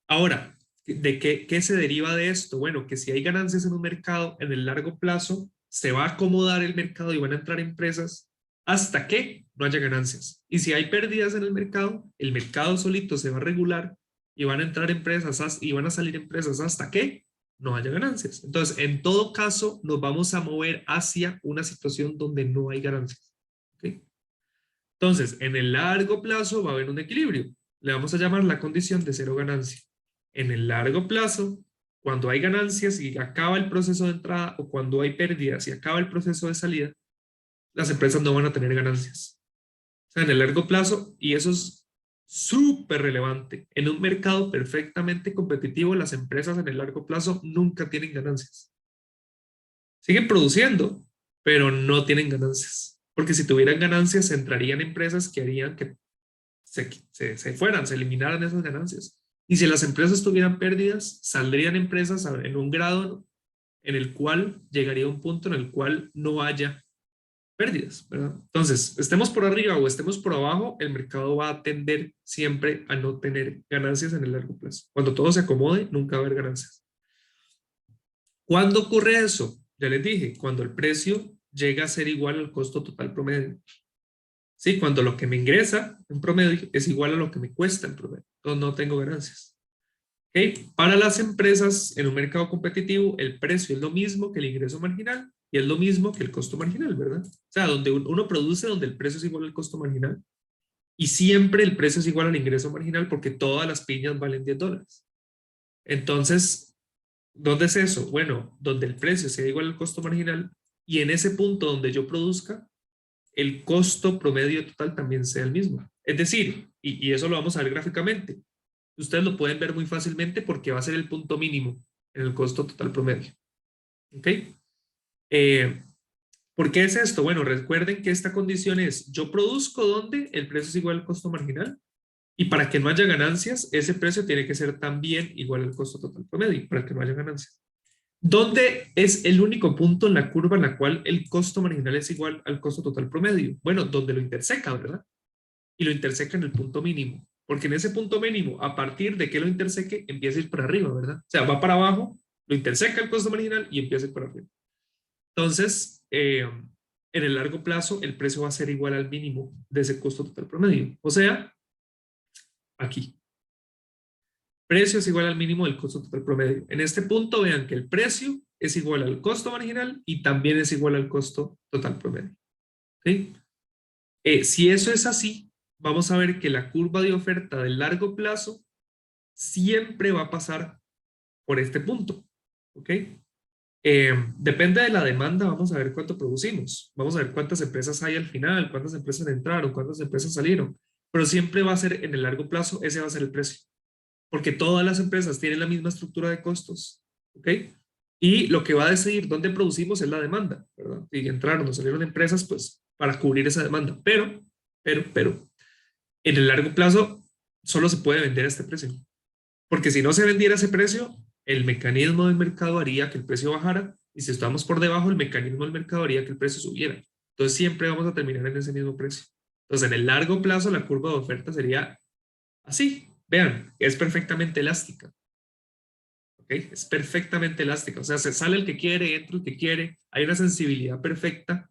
Ahora, ¿de qué se deriva de esto? Bueno, que si hay ganancias en un mercado, en el largo plazo, se va a acomodar el mercado y van a entrar empresas hasta que no haya ganancias. Y si hay pérdidas en el mercado solito se va a regular y van a entrar empresas y van a salir empresas hasta que no haya ganancias. Entonces, en todo caso, nos vamos a mover hacia una situación donde no hay ganancias. ¿Okay? Entonces, en el largo plazo va a haber un equilibrio. Le vamos a llamar la condición de cero ganancia. En el largo plazo, cuando hay ganancias y acaba el proceso de entrada o cuando hay pérdidas y acaba el proceso de salida, las empresas no van a tener ganancias. O sea, en el largo plazo, y eso es súper relevante, en un mercado perfectamente competitivo, las empresas en el largo plazo nunca tienen ganancias. Siguen produciendo, pero no tienen ganancias. Porque si tuvieran ganancias, entrarían empresas que harían que se fueran, se eliminaran esas ganancias. Y si las empresas tuvieran pérdidas, saldrían empresas en un grado en el cual llegaría un punto en el cual no haya pérdidas, ¿verdad? Entonces, estemos por arriba o estemos por abajo, el mercado va a tender siempre a no tener ganancias en el largo plazo. Cuando todo se acomode, nunca va a haber ganancias. ¿Cuándo ocurre eso? Ya les dije, cuando el precio llega a ser igual al costo total promedio. Sí, cuando lo que me ingresa en promedio es igual a lo que me cuesta en promedio. Entonces no tengo ganancias. ¿Okay? Para las empresas en un mercado competitivo, el precio es lo mismo que el ingreso marginal y es lo mismo que el costo marginal, ¿verdad? O sea, donde uno produce, donde el precio es igual al costo marginal. Y siempre el precio es igual al ingreso marginal porque todas las piñas valen $10. Entonces, ¿dónde es eso? Bueno, donde el precio sea igual al costo marginal y en ese punto donde yo produzca, el costo promedio total también sea el mismo. Es decir, y eso lo vamos a ver gráficamente, ustedes lo pueden ver muy fácilmente porque va a ser el punto mínimo en el costo total promedio. ¿Ok? ¿Por qué es esto? Bueno, recuerden que esta condición es, yo produzco donde el precio es igual al costo marginal y para que no haya ganancias, ese precio tiene que ser también igual al costo total promedio para que no haya ganancias. ¿Dónde es el único punto en la curva en la cual el costo marginal es igual al costo total promedio? Bueno, donde lo interseca, ¿verdad? Y lo interseca en el punto mínimo. Porque en ese punto mínimo, a partir de que lo interseque, empieza a ir para arriba, ¿verdad? O sea, va para abajo, lo interseca el costo marginal y empieza a ir para arriba. Entonces, en el largo plazo, el precio va a ser igual al mínimo de ese costo total promedio. O sea, aquí. Precio es igual al mínimo del costo total promedio. En este punto vean que el precio es igual al costo marginal y también es igual al costo total promedio. ¿Sí? Si eso es así, vamos a ver que la curva de oferta del largo plazo siempre va a pasar por este punto. ¿Ok? Depende de la demanda, vamos a ver cuánto producimos. Vamos a ver cuántas empresas hay al final, cuántas empresas entraron, cuántas empresas salieron. Pero siempre va a ser en el largo plazo, ese va a ser el precio. Porque todas las empresas tienen la misma estructura de costos, ¿ok? Y lo que va a decidir dónde producimos es la demanda, ¿verdad? Y entraron o salieron empresas, pues, para cubrir esa demanda. Pero, en el largo plazo, solo se puede vender a este precio. Porque si no se vendiera a ese precio, el mecanismo del mercado haría que el precio bajara, y si estamos por debajo, el mecanismo del mercado haría que el precio subiera. Entonces, siempre vamos a terminar en ese mismo precio. Entonces, en el largo plazo, la curva de oferta sería así. Vean, es perfectamente elástica. ¿Ok? Es perfectamente elástica. O sea, se sale el que quiere, entra el que quiere. Hay una sensibilidad perfecta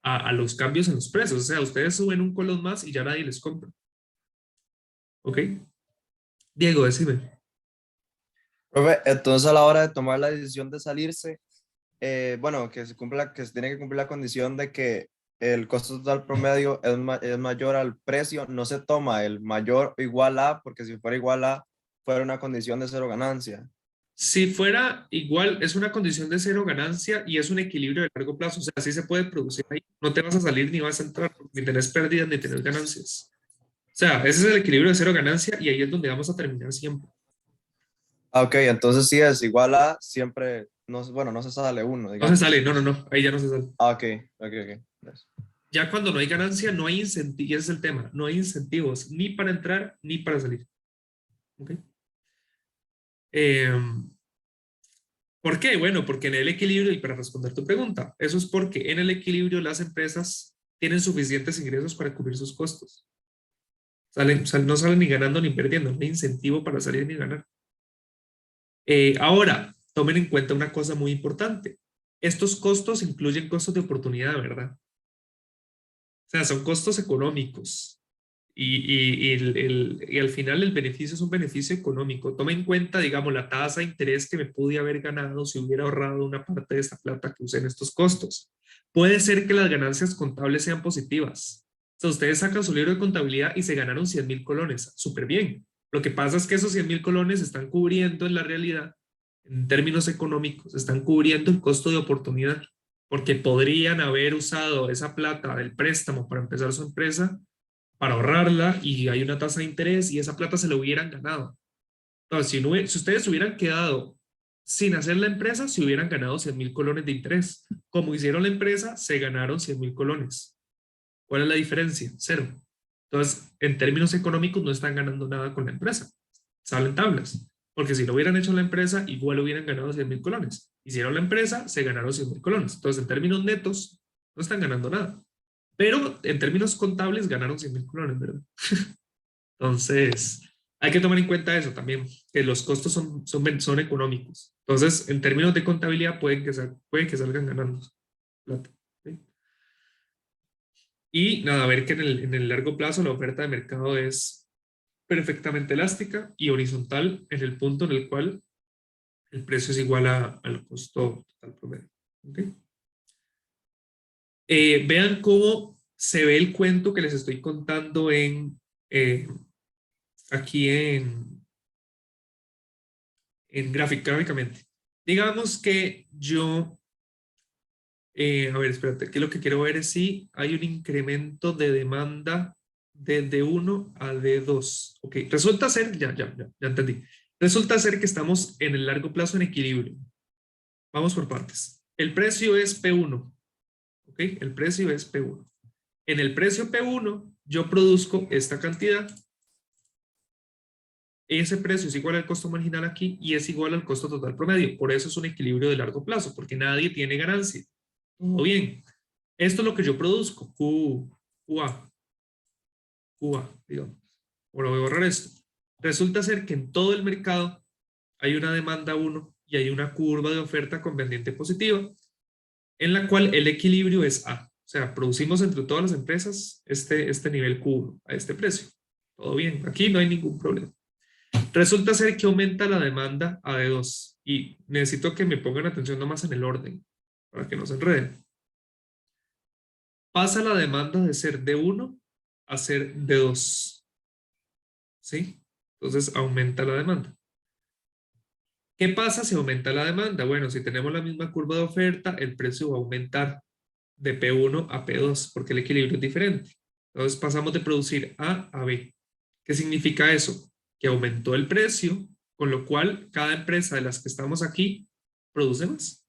a los cambios en los precios. O sea, ustedes suben un colón más y ya nadie les compra. ¿Ok? Diego, decime. Profe, entonces a la hora de tomar la decisión de salirse, bueno, que se tiene que cumplir la condición de que el costo total promedio es mayor al precio, no se toma el mayor o igual a, porque si fuera igual a, fuera una condición de cero ganancia. Si fuera igual, es una condición de cero ganancia y es un equilibrio de largo plazo. O sea, sí se puede producir ahí. No te vas a salir ni vas a entrar, ni tenés pérdidas ni tenés ganancias. O sea, ese es el equilibrio de cero ganancia y ahí es donde vamos a terminar siempre. Ah, ok, entonces sí es igual a, siempre, no, bueno, no se sale uno, No se digamos. sale, no, ahí ya no se sale. Ah, ok, ok, ok. Gracias. Ya cuando no hay ganancia, no hay incentivos, y ese es el tema, no hay incentivos ni para entrar ni para salir. ¿Ok? ¿Por qué? Bueno, porque en el equilibrio, y para responder tu pregunta, eso es porque en el equilibrio las empresas tienen suficientes ingresos para cubrir sus costos. No salen ni ganando ni perdiendo, no hay incentivo para salir ni ganar. Ahora, tomen en cuenta una cosa muy importante. Estos costos incluyen costos de oportunidad, ¿verdad? O sea, son costos económicos. Y al final el beneficio es un beneficio económico. Toma en cuenta, digamos, la tasa de interés que me pude haber ganado si hubiera ahorrado una parte de esa plata que usé en estos costos. Puede ser que las ganancias contables sean positivas. O sea, ustedes sacan su libro de contabilidad y se ganaron 100.000 colones. Súper bien. Lo que pasa es que esos 100.000 colones están cubriendo en la realidad, en términos económicos, están cubriendo el costo de oportunidad, porque podrían haber usado esa plata del préstamo para empezar su empresa para ahorrarla y hay una tasa de interés y esa plata se la hubieran ganado. Entonces, si ustedes hubieran quedado sin hacer la empresa, se hubieran ganado 100.000 colones de interés. Como hicieron la empresa, se ganaron 100.000 colones. ¿Cuál es la diferencia? Cero. Entonces, en términos económicos, no están ganando nada con la empresa. Salen tablas. Porque si lo hubieran hecho la empresa, igual hubieran ganado 100.000 colones. Hicieron la empresa, se ganaron 100.000 colones. Entonces, en términos netos, no están ganando nada. Pero en términos contables ganaron 100.000 colones, ¿verdad? Entonces, hay que tomar en cuenta eso también, que los costos son económicos. Entonces, en términos de contabilidad, puede que salgan ganando plata. ¿Sí? Y nada, a ver que en el largo plazo la oferta de mercado es perfectamente elástica y horizontal en el punto en el cual el precio es igual al costo total promedio. ¿Okay? Vean cómo se ve el cuento que les estoy contando aquí gráficamente. Digamos que yo, a ver, espérate, aquí lo que quiero ver es si hay un incremento de demanda de D1 a D2. Ok, resulta ser, ya entendí. Resulta ser que estamos en el largo plazo en equilibrio. Vamos por partes. El precio es P1. Ok, el precio es P1. En el precio P1 yo produzco esta cantidad. Ese precio es igual al costo marginal aquí y es igual al costo total promedio. Por eso es un equilibrio de largo plazo, porque nadie tiene ganancia. Todo bien. Esto es lo que yo produzco. QA, digamos. Ahora voy a borrar esto. Resulta ser que en todo el mercado hay una demanda 1 y hay una curva de oferta con pendiente positiva, en la cual el equilibrio es A. O sea, producimos entre todas las empresas este nivel Q1 a este precio. Todo bien. Aquí no hay ningún problema. Resulta ser que aumenta la demanda a D2 y necesito que me pongan atención nomás en el orden para que no se enreden. Pasa la demanda de ser D1 a ser D2. ¿Sí? Entonces aumenta la demanda. ¿Qué pasa si aumenta la demanda? Bueno, si tenemos la misma curva de oferta, el precio va a aumentar de P1 a P2 porque el equilibrio es diferente. Entonces pasamos de producir A B. ¿Qué significa eso? Que aumentó el precio, con lo cual cada empresa de las que estamos aquí produce más.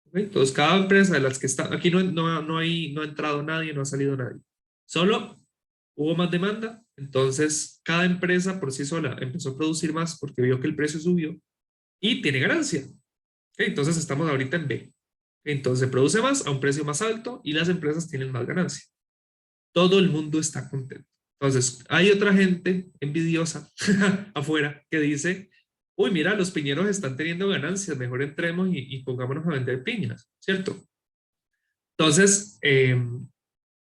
¿Okay? Entonces, cada empresa de las que está aquí no ha entrado nadie, no ha salido nadie. Solo hubo más demanda, entonces cada empresa por sí sola empezó a producir más porque vio que el precio subió y tiene ganancia. ¿Okay? Entonces, estamos ahorita en B. Entonces, se produce más a un precio más alto y las empresas tienen más ganancia. Todo el mundo está contento. Entonces, hay otra gente envidiosa afuera que dice, uy, mira, los piñeros están teniendo ganancias, mejor entremos y pongámonos a vender piñas, ¿cierto? Entonces,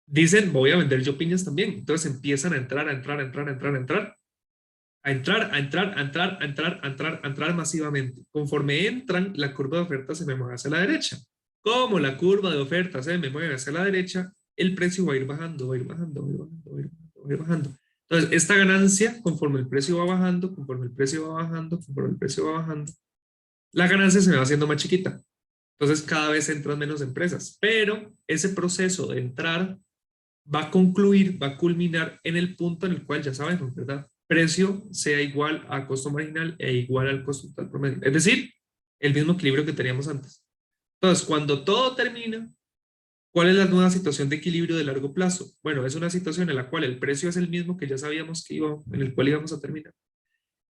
dicen, voy a vender yo piñas también. Entonces empiezan a entrar. a entrar, a entrar, a entrar, a entrar, a entrar, a entrar masivamente. Conforme entran, la curva de oferta se me mueve hacia la derecha. Como la curva de oferta se me mueve hacia la derecha, el precio va a ir bajando, va a ir bajando, va a ir bajando, va a ir bajando, va a ir bajando. Entonces, esta ganancia, conforme el precio va bajando, conforme el precio va bajando, conforme el precio va bajando, la ganancia se me va haciendo más chiquita. Entonces, cada vez entran menos empresas. Pero ese proceso de entrar va a concluir, va a culminar en el punto en el cual ya sabemos, ¿verdad? Precio sea igual a costo marginal e igual al costo total promedio. Es decir, el mismo equilibrio que teníamos antes. Entonces, cuando todo termina, ¿cuál es la nueva situación de equilibrio de largo plazo? Bueno, es una situación en la cual el precio es el mismo que ya sabíamos que iba, en el cual íbamos a terminar.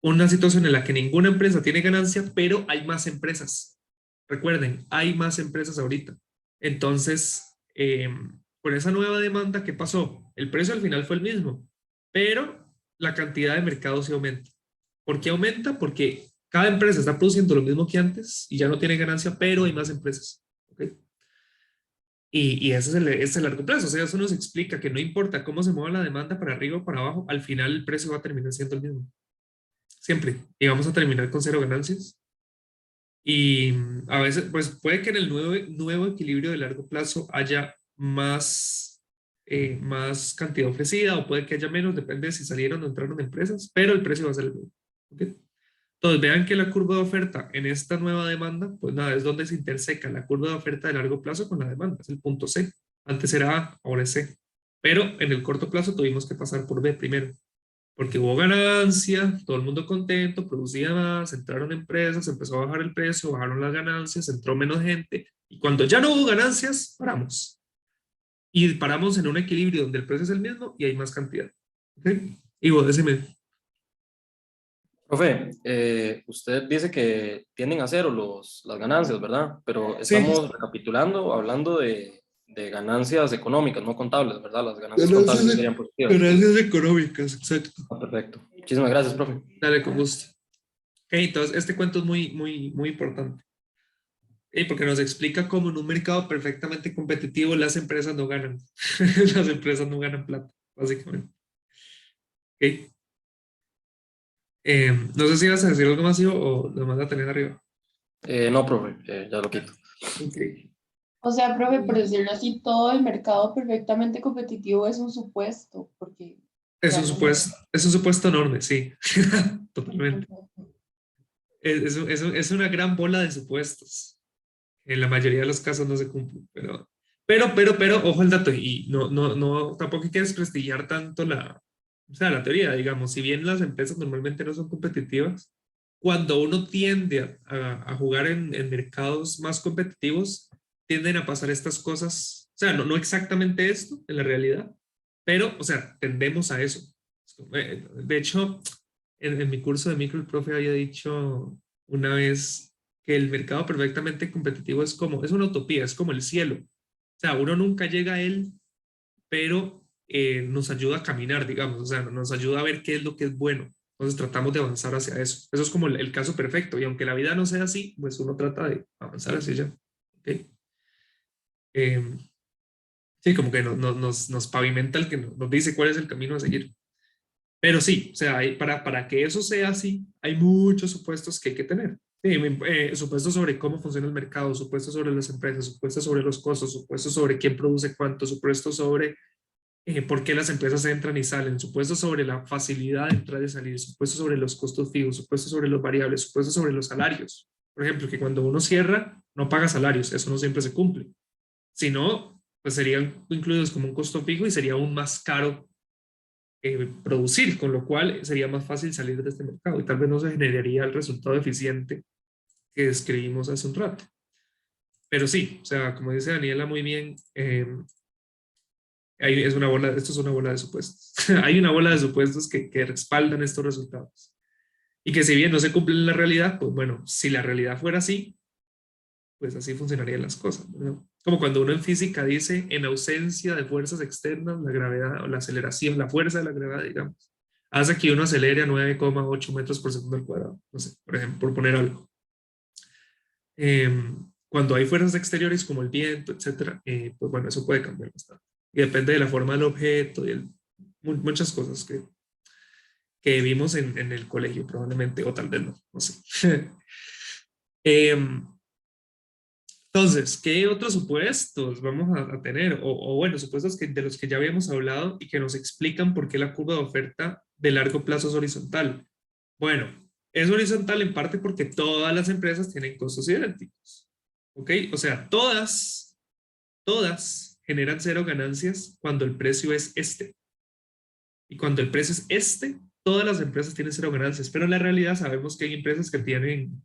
Una situación en la que ninguna empresa tiene ganancia, pero hay más empresas. Recuerden, hay más empresas ahorita. Entonces, con esa nueva demanda, ¿qué pasó? El precio al final fue el mismo, pero la cantidad de mercado se aumenta. ¿Por qué aumenta? Porque cada empresa está produciendo lo mismo que antes y ya no tiene ganancia, pero hay más empresas. ¿Okay? Y ese es el largo plazo. O sea, eso nos explica que no importa cómo se mueva la demanda para arriba o para abajo, al final el precio va a terminar siendo el mismo. Siempre. Y vamos a terminar con cero ganancias. Y a veces, pues puede que en el nuevo equilibrio de largo plazo haya más, más cantidad ofrecida o puede que haya menos, depende de si salieron o entraron empresas, pero el precio va a ser el mismo. ¿Okay? Entonces vean que la curva de oferta en esta nueva demanda, pues nada, es donde se interseca la curva de oferta de largo plazo con la demanda, es el punto C. Antes era A, ahora es C. Pero en el corto plazo tuvimos que pasar por B primero porque hubo ganancia, todo el mundo contento, producía más, entraron empresas, empezó a bajar el precio, bajaron las ganancias, entró menos gente, y cuando ya no hubo ganancias, paramos. Y paramos en un equilibrio donde el precio es el mismo y hay más cantidad. ¿Okay? Y vos decime. Profe, usted dice que tienden a cero las ganancias, ¿verdad? Pero Sí. estamos recapitulando, hablando de ganancias económicas, no contables, ¿verdad? Las ganancias contables serían positivas. Ganancias económicas, exacto. Ah, perfecto. Muchísimas gracias, profe. Dale, con gusto. Ok, entonces este cuento es muy importante. Porque nos explica cómo en un mercado perfectamente competitivo las empresas no ganan. Las empresas no ganan plata, básicamente. Ok. No sé si vas a decir algo más o lo vas a tener arriba. No, profe, ya lo quito. Ok. O sea, profe, por decirlo así, todo el mercado perfectamente competitivo es un supuesto, porque... Es un supuesto enorme, sí. Totalmente. Es una gran bola de supuestos. En la mayoría de los casos no se cumplen, pero, ojo el dato, y no, tampoco hay que desprestigiar tanto la teoría, digamos, si bien las empresas normalmente no son competitivas, cuando uno tiende a jugar en mercados más competitivos, tienden a pasar estas cosas, o sea, no exactamente esto en la realidad, pero, o sea, tendemos a eso. De hecho, en mi curso de micro, el profe había dicho una vez que el mercado perfectamente competitivo es una utopía, es como el cielo. O sea, uno nunca llega a él, pero nos ayuda a caminar, digamos, o sea, nos ayuda a ver qué es lo que es bueno. Entonces tratamos de avanzar hacia eso. Eso es como el caso perfecto. Y aunque la vida no sea así, pues uno trata de avanzar hacia allá. ¿Okay? Sí, como que nos pavimenta el que nos dice cuál es el camino a seguir. Pero sí, o sea, para que eso sea así, hay muchos supuestos que hay que tener. Sí, supuestos sobre cómo funciona el mercado, supuestos sobre las empresas, supuestos sobre los costos, supuestos sobre quién produce cuánto, supuestos sobre por qué las empresas entran y salen, supuestos sobre la facilidad de entrar y salir, supuestos sobre los costos fijos, supuestos sobre los variables, supuestos sobre los salarios. Por ejemplo, que cuando uno cierra, no paga salarios, eso no siempre se cumple. Si no, pues serían incluidos como un costo fijo y sería aún más caro producir, con lo cual sería más fácil salir de este mercado y tal vez no se generaría el resultado eficiente que describimos hace un rato. Pero sí, o sea, como dice Daniela muy bien, esto es una bola de supuestos. Hay una bola de supuestos que respaldan estos resultados. Y que si bien no se cumplen en la realidad, pues bueno, si la realidad fuera así, pues así funcionarían las cosas, ¿verdad? Como cuando uno en física dice, en ausencia de fuerzas externas, la gravedad o la aceleración, la fuerza de la gravedad, digamos, hace que uno acelere a 9,8 metros por segundo al cuadrado, no sé, por ejemplo, por poner algo. Cuando hay fuerzas exteriores como el viento, etcétera, pues bueno, eso puede cambiar bastante. Y depende de la forma del objeto y muchas cosas que vimos en el colegio probablemente, o tal vez no, no sé. Entonces, ¿qué otros supuestos vamos a tener? O bueno, supuestos de los que ya habíamos hablado y que nos explican por qué la curva de oferta de largo plazo es horizontal. Bueno, es horizontal en parte porque todas las empresas tienen costos idénticos. ¿Ok? O sea, todas generan cero ganancias cuando el precio es este. Y cuando el precio es este, todas las empresas tienen cero ganancias. Pero en la realidad sabemos que hay empresas que tienen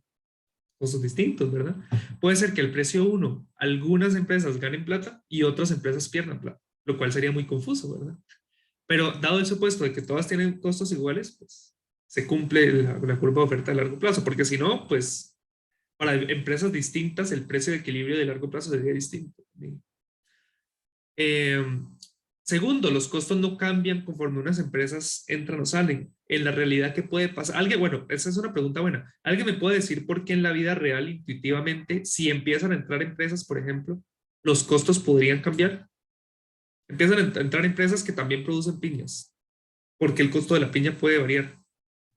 costos distintos, ¿verdad? Puede ser que el precio 1, algunas empresas ganen plata y otras empresas pierdan plata, lo cual sería muy confuso, ¿verdad? Pero dado el supuesto de que todas tienen costos iguales, pues se cumple la curva de oferta a largo plazo, porque si no, pues para empresas distintas el precio de equilibrio de largo plazo sería distinto. Segundo, los costos no cambian conforme unas empresas entran o salen. En la realidad, ¿qué puede pasar? Alguien, bueno, esa es una pregunta buena. ¿Alguien me puede decir por qué en la vida real, intuitivamente, si empiezan a entrar empresas, por ejemplo, los costos podrían cambiar? Empiezan a entrar empresas que también producen piñas, porque el costo de la piña puede variar.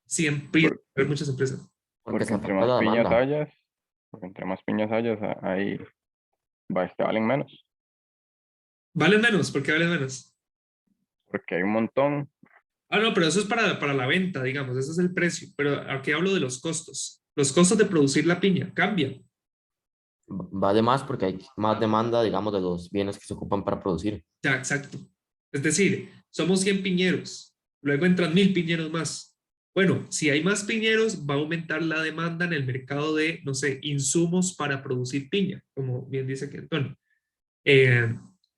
Si empiezan a haber muchas empresas. Porque se entre afecta más la piñas demanda. hayas, porque entre más piñas hayas, ahí valen menos. ¿Valen menos? ¿Por qué valen menos? Porque hay un montón. Ah, no, pero eso es para la venta, digamos, ese es el precio. Pero aquí hablo de los costos. Los costos de producir la piña cambian. Vale más porque hay más demanda, digamos, de los bienes que se ocupan para producir. Ya, exacto. Es decir, somos 100 piñeros, luego entran 1000 piñeros más. Bueno, si hay más piñeros, va a aumentar la demanda en el mercado de, no sé, insumos para producir piña, como bien dice aquí Antonio.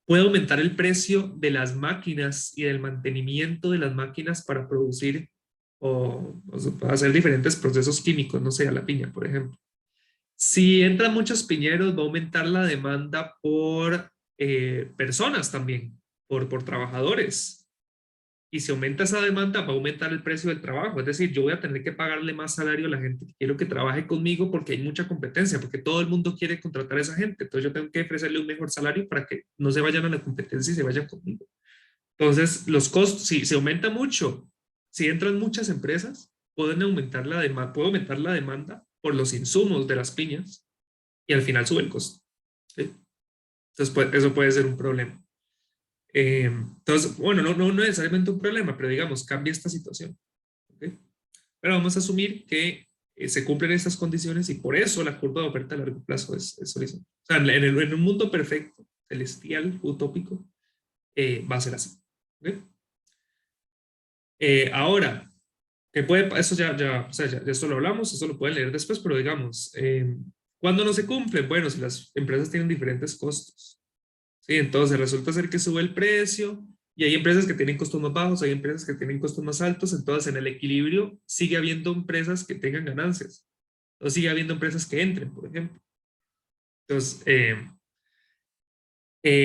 Puede aumentar el precio de las máquinas y del mantenimiento de las máquinas para producir o hacer diferentes procesos químicos, no sé, a la piña, por ejemplo. Si entran muchos piñeros, va a aumentar la demanda por personas también, por trabajadores. Y si aumenta esa demanda, va a aumentar el precio del trabajo. Es decir, yo voy a tener que pagarle más salario a la gente que quiero que trabaje conmigo porque hay mucha competencia, porque todo el mundo quiere contratar a esa gente. Entonces yo tengo que ofrecerle un mejor salario para que no se vayan a la competencia y se vayan conmigo. Entonces, los costos, si se aumenta mucho, si entran muchas empresas, puede aumentar la demanda por los insumos de las piñas y al final sube el costo. ¿Sí? Entonces, eso puede ser un problema. Entonces, bueno, no necesariamente un problema, pero digamos, cambia esta situación. ¿Okay? Pero vamos a asumir que se cumplen estas condiciones y por eso la curva de oferta a largo plazo es horizontal. O sea, en un mundo perfecto, celestial, utópico, va a ser así. ¿Okay? Ahora, eso o sea, ya esto lo hablamos, eso lo pueden leer después, pero digamos, ¿cuándo no se cumple? Bueno, si las empresas tienen diferentes costos. Sí, entonces resulta ser que sube el precio y hay empresas que tienen costos más bajos, hay empresas que tienen costos más altos, entonces en el equilibrio sigue habiendo empresas que tengan ganancias, o sigue habiendo empresas que entren, por ejemplo. Entonces,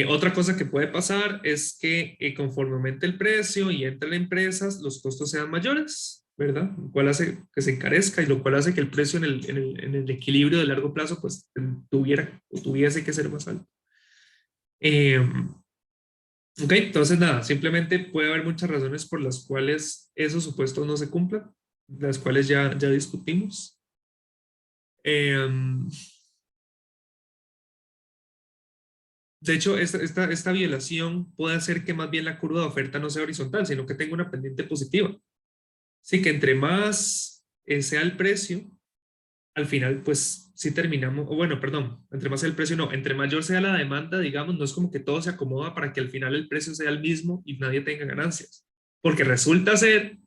otra cosa que puede pasar es que conforme aumente el precio y entren empresas, los costos sean mayores, ¿verdad? Lo cual hace que se encarezca y lo cual hace que el precio en el equilibrio de largo plazo pues tuviese que ser más alto. Ok, entonces nada, simplemente puede haber muchas razones por las cuales esos supuestos no se cumplan, las cuales ya discutimos. De hecho, esta violación puede hacer que más bien la curva de oferta no sea horizontal, sino que tenga una pendiente positiva. Así que entre más sea el precio, al final, pues sí terminamos, o bueno, perdón, entre más sea el precio, no, entre mayor sea la demanda, digamos, no es como que todo se acomoda para que al final el precio sea el mismo y nadie tenga ganancias. Porque resulta ser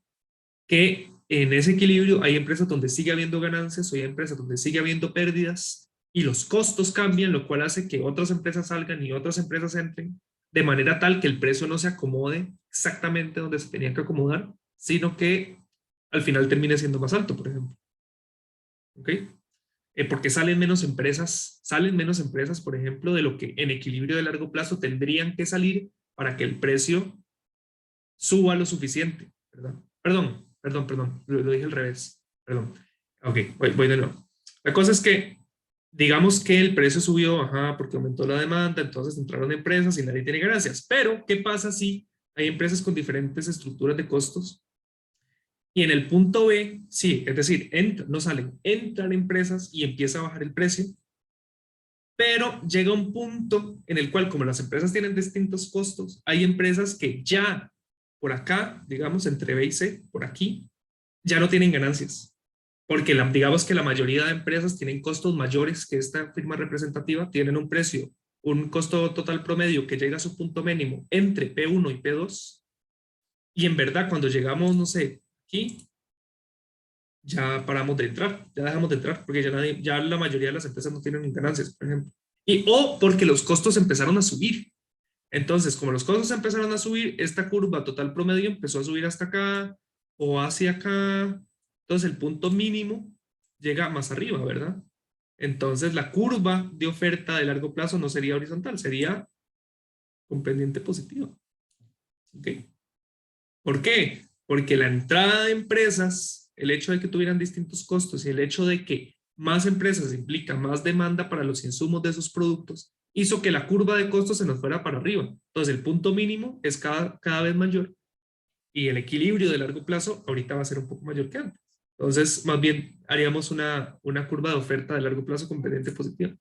que en ese equilibrio hay empresas donde sigue habiendo ganancias o hay empresas donde sigue habiendo pérdidas y los costos cambian, lo cual hace que otras empresas salgan y otras empresas entren, de manera tal que el precio no se acomode exactamente donde se tenía que acomodar, sino que al final termine siendo más alto, por ejemplo. ¿Ok? Porque salen menos empresas, por ejemplo, de lo que en equilibrio de largo plazo tendrían que salir para que el precio suba lo suficiente, ¿verdad? Perdón, lo dije al revés, perdón. Ok, voy de nuevo. La cosa es que, digamos que el precio subió, porque aumentó la demanda, entonces entraron empresas y nadie tiene ganancias. Pero, ¿qué pasa si hay empresas con diferentes estructuras de costos Y en el punto B, sí, es decir, no salen, entran empresas y empieza a bajar el precio, pero llega un punto en el cual, como las empresas tienen distintos costos, hay empresas que ya por acá, digamos, entre B y C, por aquí, ya no tienen ganancias. Porque digamos que la mayoría de empresas tienen costos mayores que esta firma representativa, tienen un precio, un costo total promedio que llega a su punto mínimo entre P1 y P2, y en verdad cuando llegamos, no sé, aquí, ya paramos de entrar, ya dejamos de entrar, porque ya la mayoría de las empresas no tienen ganancias, por ejemplo. O porque los costos empezaron a subir. Entonces, como los costos empezaron a subir, esta curva total promedio empezó a subir hasta acá o hacia acá. Entonces, el punto mínimo llega más arriba, ¿verdad? Entonces, la curva de oferta de largo plazo no sería horizontal, sería con pendiente positiva. ¿Ok? ¿Por qué? Porque la entrada de empresas, el hecho de que tuvieran distintos costos y el hecho de que más empresas implica más demanda para los insumos de esos productos, hizo que la curva de costos se nos fuera para arriba. Entonces el punto mínimo es cada vez mayor y el equilibrio de largo plazo ahorita va a ser un poco mayor que antes. Entonces, más bien haríamos una curva de oferta de largo plazo con pendiente positiva.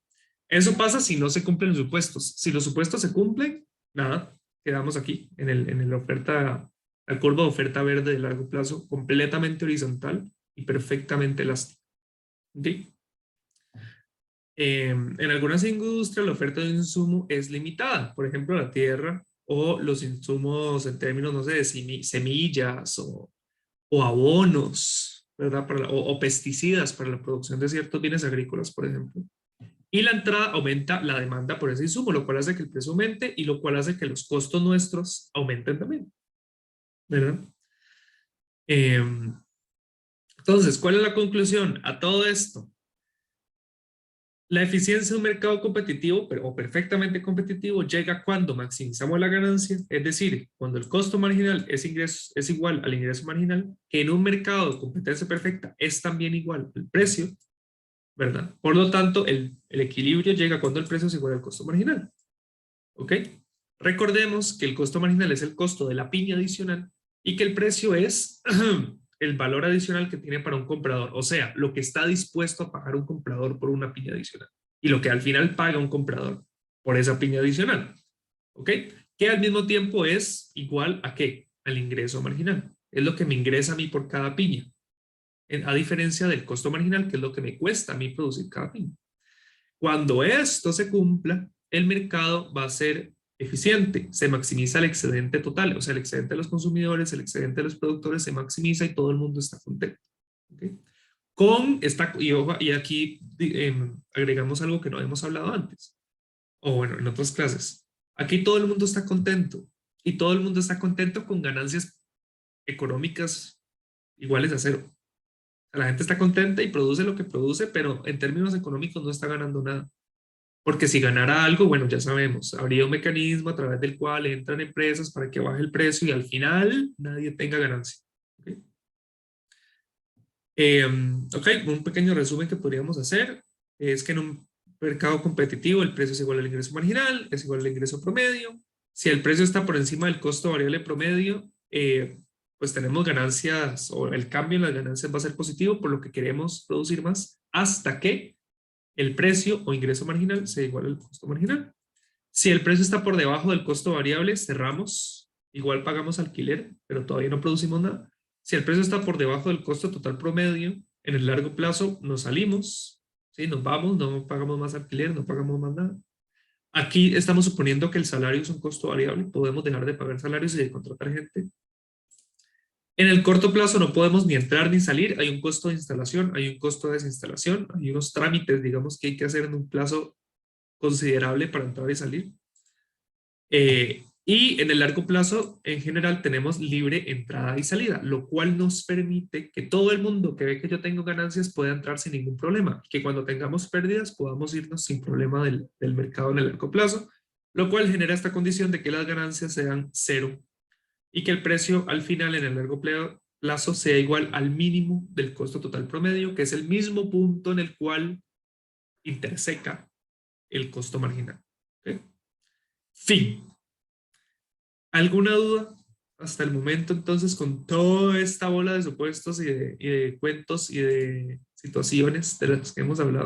Eso pasa si no se cumplen los supuestos. Si los supuestos se cumplen, nada, quedamos aquí en la oferta, la curva de oferta verde de largo plazo, completamente horizontal y perfectamente elástica. ¿Okay? En algunas industrias la oferta de un insumo es limitada, por ejemplo la tierra o los insumos en términos, no sé, de semillas o abonos, ¿verdad? O pesticidas para la producción de ciertos bienes agrícolas, por ejemplo. Y la entrada aumenta la demanda por ese insumo, lo cual hace que el precio aumente y lo cual hace que los costos nuestros aumenten también, ¿verdad? Entonces, ¿cuál es la conclusión a todo esto? La eficiencia de un mercado competitivo o perfectamente competitivo llega cuando maximizamos la ganancia, es decir, cuando el costo marginal es igual al ingreso marginal, que en un mercado de competencia perfecta es también igual al precio, ¿verdad? Por lo tanto, el equilibrio llega cuando el precio es igual al costo marginal. ¿Ok? Recordemos que el costo marginal es el costo de la piña adicional y que el precio es el valor adicional que tiene para un comprador, o sea, lo que está dispuesto a pagar un comprador por una piña adicional y lo que al final paga un comprador por esa piña adicional. ¿Ok? Que al mismo tiempo es igual a ¿qué? Al ingreso marginal. Es lo que me ingresa a mí por cada piña. A diferencia del costo marginal, que es lo que me cuesta a mí producir cada piña. Cuando esto se cumpla, el mercado va a ser eficiente, se maximiza el excedente total, o sea, el excedente de los consumidores, el excedente de los productores se maximiza y todo el mundo está contento. ¿Okay? Y aquí agregamos algo que no hemos hablado antes, o bueno, en otras clases. Aquí todo el mundo está contento y todo el mundo está contento con ganancias económicas iguales a cero. La gente está contenta y produce lo que produce, pero en términos económicos no está ganando nada. Porque si ganara algo, bueno, ya sabemos, habría un mecanismo a través del cual entran empresas para que baje el precio y al final nadie tenga ganancia. ¿Okay? Ok, un pequeño resumen que podríamos hacer es que en un mercado competitivo el precio es igual al ingreso marginal, es igual al ingreso promedio. Si el precio está por encima del costo variable promedio, pues tenemos ganancias o el cambio en las ganancias va a ser positivo, por lo que queremos producir más hasta que el precio o ingreso marginal sea igual al costo marginal. Si el precio está por debajo del costo variable, cerramos, igual pagamos alquiler, pero todavía no producimos nada. Si el precio está por debajo del costo total promedio, en el largo plazo nos salimos, ¿sí? Nos vamos, no pagamos más alquiler, no pagamos más nada. Aquí estamos suponiendo que el salario es un costo variable, podemos dejar de pagar salarios y de contratar gente. En el corto plazo no podemos ni entrar ni salir, hay un costo de instalación, hay un costo de desinstalación, hay unos trámites, digamos, que hay que hacer en un plazo considerable para entrar y salir. Y en el largo plazo, en general, tenemos libre entrada y salida, lo cual nos permite que todo el mundo que ve que yo tengo ganancias pueda entrar sin ningún problema, que cuando tengamos pérdidas podamos irnos sin problema del mercado en el largo plazo, lo cual genera esta condición de que las ganancias sean cero y que el precio al final en el largo plazo sea igual al mínimo del costo total promedio, que es el mismo punto en el cual interseca el costo marginal. ¿Okay? Fin. ¿Alguna duda hasta el momento, entonces, con toda esta bola de supuestos y de cuentos y de situaciones de las que hemos hablado.